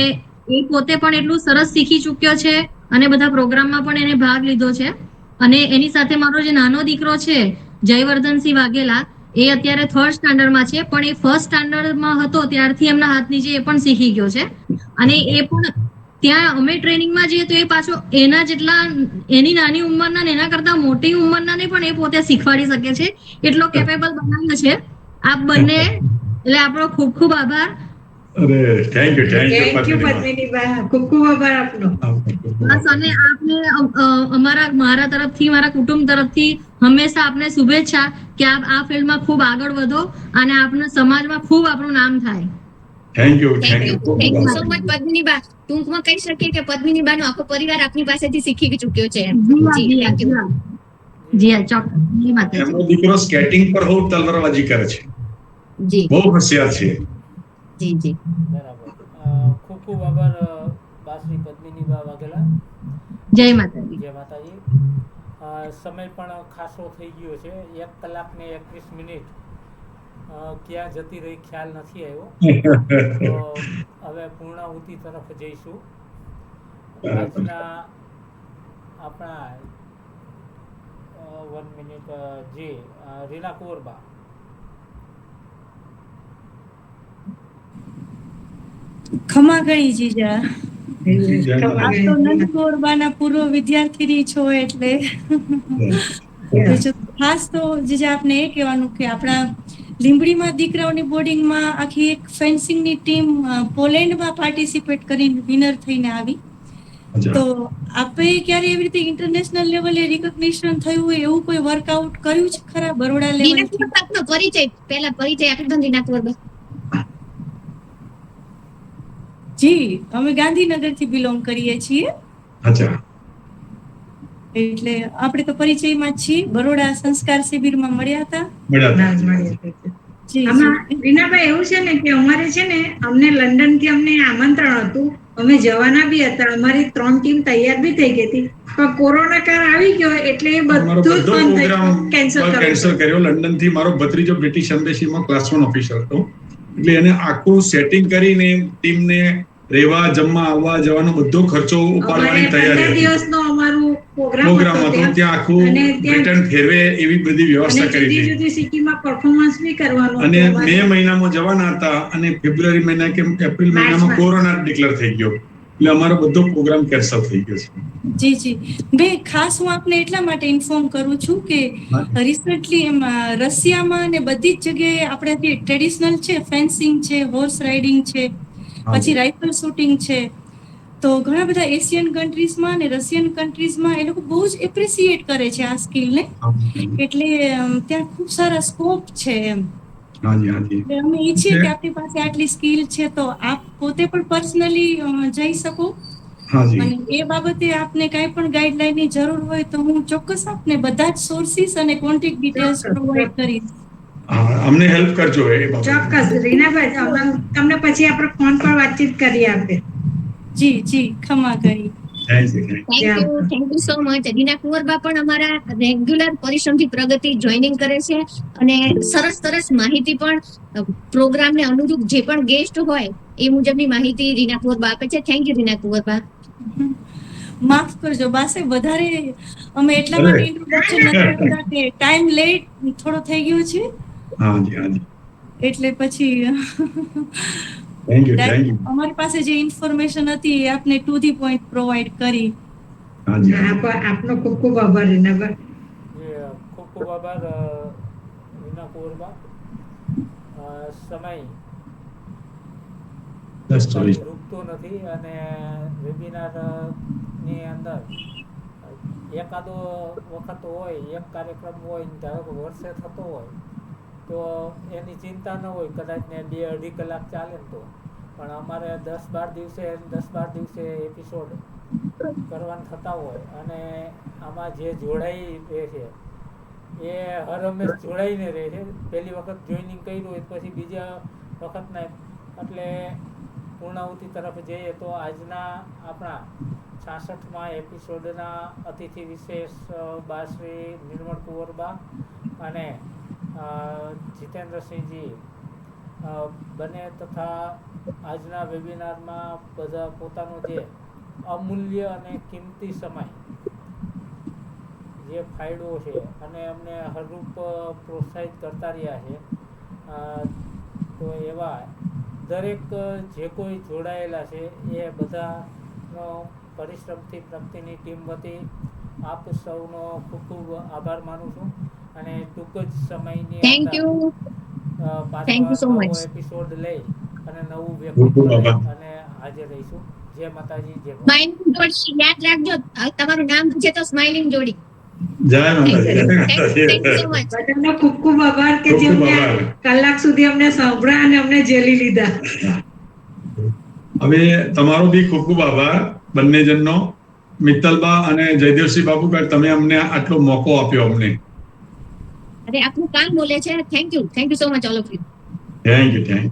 એ પોતે પણ એટલું સરસ શીખી ચૂક્યો છે અને બધા પ્રોગ્રામમાં પણ એને ભાગ લીધો છે. અને એની સાથે મારો જે નાનો દીકરો છે જયવર્ધનસિંહ વાઘેલા, એ અત્યારે 3rd સ્ટાન્ડર્ડમાં છે, પણ એ 1st સ્ટાન્ડર્ડમાં હતો ત્યારથી એમના હાથ નીચે એ પણ શીખી ગયો છે. અને એ પણ ત્યાં અમે ટ્રેનિંગમાં જઈએ તો એ પાછો એના જેટલા, એની નાની ઉંમરના ને એના કરતા મોટી ઉંમરના ને પણ એ પોતે શીખવાડી શકે છે, એટલો કેપેબલ બનાવ્યો છે આપ બંને. એટલે આપણો ખૂબ ખૂબ આભાર. અરે થેન્ક યુ પદ્મિનીબા, ખૂબ ખૂબ આભાર આપનો. બસ, અને આપને મારા તરફથી, મારા કુટુંબ તરફથી હંમેશા આપને શુભેચ્છા કે આપ આ ફિલ્ડમાં ખૂબ આગળ વધો અને આપના સમાજમાં ખૂબ આપણું નામ થાય. થેન્ક યુ સો મચ પદ્મિનીબા. ટૂંકમાં કહી શકીએ કે પદ્મિનીબાનો આખો પરિવાર આપની પાસેથી શીખી ચૂક્યો છે. જી હા, ચોક્કસ. એમનો દીકરો સ્કેટિંગ પર બહુ તલવારબાજી કરે છે, બહુ હોશિયાર છે. જી જી, બરાબર. ખૂબ ખૂબ આભાર બાસરી પદ્મિનીબા વાઘેલા. જય માતાજી. જય માતાજી. સમય પણ ખાસો થઈ ગયો છે, 1 કલાક ને 21 મિનિટ ક્યાં જતી રહી ખ્યાલ નથી આવ્યો. તો હવે પૂર્ણાહુતિ તરફ જઈશું. આજના આપણા 1 મિનિટ જી રીના કુંવરબા. ખમા ગણી જીજા. જય આપ માતાજી. તો નંદ ગોરબાના પૂર્વ વિદ્યાર્થીની છો એટલે ખાસ તો જીજા આપને એ કહેવાનું કે આપણા લીંબડીમાં દીકરાઓની બોર્ડિંગમાં આખી એક ફેન્સિંગની ટીમ પોલેન્ડમાં પાર્ટિસિપેટ કરીને વિનર થઈને આવી. તો આપે ક્યારે એવી રીતે ઇન્ટરનેશનલ લેવલે રિકોગ્નિશન થયું હોય એવું કોઈ વર્કઆઉટ કર્યું છે ખરા બરોડા લેવલથી? આપનો પરિચય આપી દો રીના કુંવરબા. જી, અમે ગાંધીનગરથી બિલોંગ કરીએ છીએ. અચ્છા. એટલે આપણે તો પરિચયમાં જ છીએ. બરોડા સંસ્કાર શિબિરમાં મળ્યા હતા. આમાં રીનાભાઈ એવું છે ને કે અમારે છે ને અમને લંડન થી અમને આમંત્રણ હતું, અમે જવાના બી હતા, અમારી 3 ટીમ તૈયાર બી થઈ ગઈ હતી, પણ કોરોના કાળ આવી ગયો એટલે એ બધું પ્રોગ્રામ કેન્સલ કર્યો. લંડન થી મારો ભત્રીજો બ્રિટિશ એમ્બેસીમાં ક્લાસ 1 ઓફિસર હતો, એટલે એને આખું સેટિંગ કરીને ટીમને રહેવા જમવા આવવા જવાનો બધો ખર્ચો ઉપાડવાની તૈયારી હતી. 15 દિવસનો અમારું પ્રોગ્રામ હતો, ત્યાં આખું બ્રિટન ફેરવે એવી બધી વ્યવસ્થા કરી જુદી હતી. જુદી સિટીમાં પરફોર્મન્સ બી કરવાનું અને મે મહિનામાં જવાના હતા અને ફેબ્રુઆરી મહિના કે એપ્રિલ મહિનામાં કોરોના ડિક્લેર થઈ ગયો, એટલે અમારો બધો પ્રોગ્રામ કેન્સલ થઈ ગયો છે. જી જી બે ખાસ હું આપને એટલા માટે ઇન્ફોર્મ કરું છું કે રિસન્ટલી એમાં રશિયામાં ને બધી જ જગ્યાએ આપણે જે ટ્રેડિશનલ છે, ફેન્સિંગ છે, હોર્સ રાઇડિંગ છે, પછી રાઇફલ શૂટિંગ છે, તો ઘણા બધા એશિયન કન્ટ્રીઝમાં અને રશિયન કન્ટ્રીઝમાં એ લોકો બહુ જ એપ્રિસિએટ કરે છે આ સ્કિલને, એટલે ત્યાં ખૂબ સારા સ્કોપ છે એમ. અમે ઈચ્છીએ કે આપની પાસે આટલી સ્કિલ છે તો આપ પોતે પણ પર્સનલી જઈ શકો, અને એ બાબતે આપને કાંઈ પણ ગાઈડલાઈન ની જરૂર હોય તો હું ચોક્કસ આપને બધા જ સોર્સિસ અને કોન્ટેક્ટ ડિટેલ્સ પ્રોવાઈડ કરીશ. અમને હેલ્પ કરજો એ બાબતે. ચોક્કસ રીનાભાઈ, તમને પછી આપણે ફોન પર વાતચીત કરી આપે. જી જી, ખમા કરી. Thank you so much. Reena Kunvarba પણ અમારા રેગ્યુલર પરિશ્રમથી પ્રગતિ જોઈનિંગ કરે છે અને સરસ માહિતી પણ પ્રોગ્રામને અનુરૂપ જે પણ ગેસ્ટ હોય એ મુજબની માહિતી રીના કુંવરબા આપે છે. Thank you Reena Kunvarba. માફ કરજો બાસે, વધારે અમે એટલા માટે ઇન્ટ્રોડક્શન નથી કરતા કે ટાઈમ લેટ થોડો થઈ ગયો છે. એટલે પછી અમારી પાસે જે ઇન્ફોર્મેશન હતી એ આપને ટુ ધી પોઈન્ટ પ્રોવાઈડ કરી. આપનો ખૂબ ખૂબ આભાર રીનાભાઈ. ખૂબ ખૂબ આભાર રીના કુંવરબા. સમય રૂકતો નથી અને વેબિનાર ની અંદર એકાદો વખત હોય, એક કાર્યક્રમ હોય, ધારો કે વર્ષે થતો હોય તો એની ચિંતા ન હોય, કદાચ ને 2-2.5 કલાક ચાલે તો, પણ અમારે 10-12 દિવસે એપિસોડ કરવાના થતા હોય અને આમાં જે જોડાઈ રહે છે એ હર હંમેશ જોડાઈને રહે છે. પહેલી વખત જોઈનિંગ કર્યું હોય પછી બીજા વખતના, એટલે પૂર્ણાહુતિ તરફ જઈએ તો આજના આપણા 66મા એપિસોડના અતિથિ વિશેષ શ્રી નિર્મળ કુંવરબા અને જીતેન્દ્રસિંહજી બંને તથા આજના વેબિનારમાં બધા પોતાનો જે અમૂલ્ય અને કિંમતી સમય જે ફાયદો છે અને અમને હરરૂપ પ્રોત્સાહિત કરતા રહ્યા છે, તો એવા દરેક જે કોઈ જોડાયેલા છે એ બધાનો પરિશ્રમથી પ્રગતિની ટીમ વતી આપ સૌનો ખૂબ ખૂબ આભાર માનું છું અને ટૂંક જ સમયની અંદર પાછો એપિસોડ લઈ અને નવું વ્યક્તિત્વ અને હાજર રહીશું. જય માતાજી, જય સ્માઇલિંગ જોડી યાદ રાખજો, તમારું નામ પૂછે તો સ્માઇલિંગ જોડી. જય માતાજી. બધાનો ખૂબ ખૂબ આભાર કે જેમને કલાક સુધી અમને સાંભળ્યા અને અમને જેલી લીધા. હવે તમારો બી ખૂબ ખૂબ આભાર બંને જણનો, મિત્તલબા અને જયદેવસિંહ બાપુ, તમે અમને આટલો મોકો આપ્યો અમને. અરે આપનું કામ બોલે છે. Thank you so much all of you. Thank you.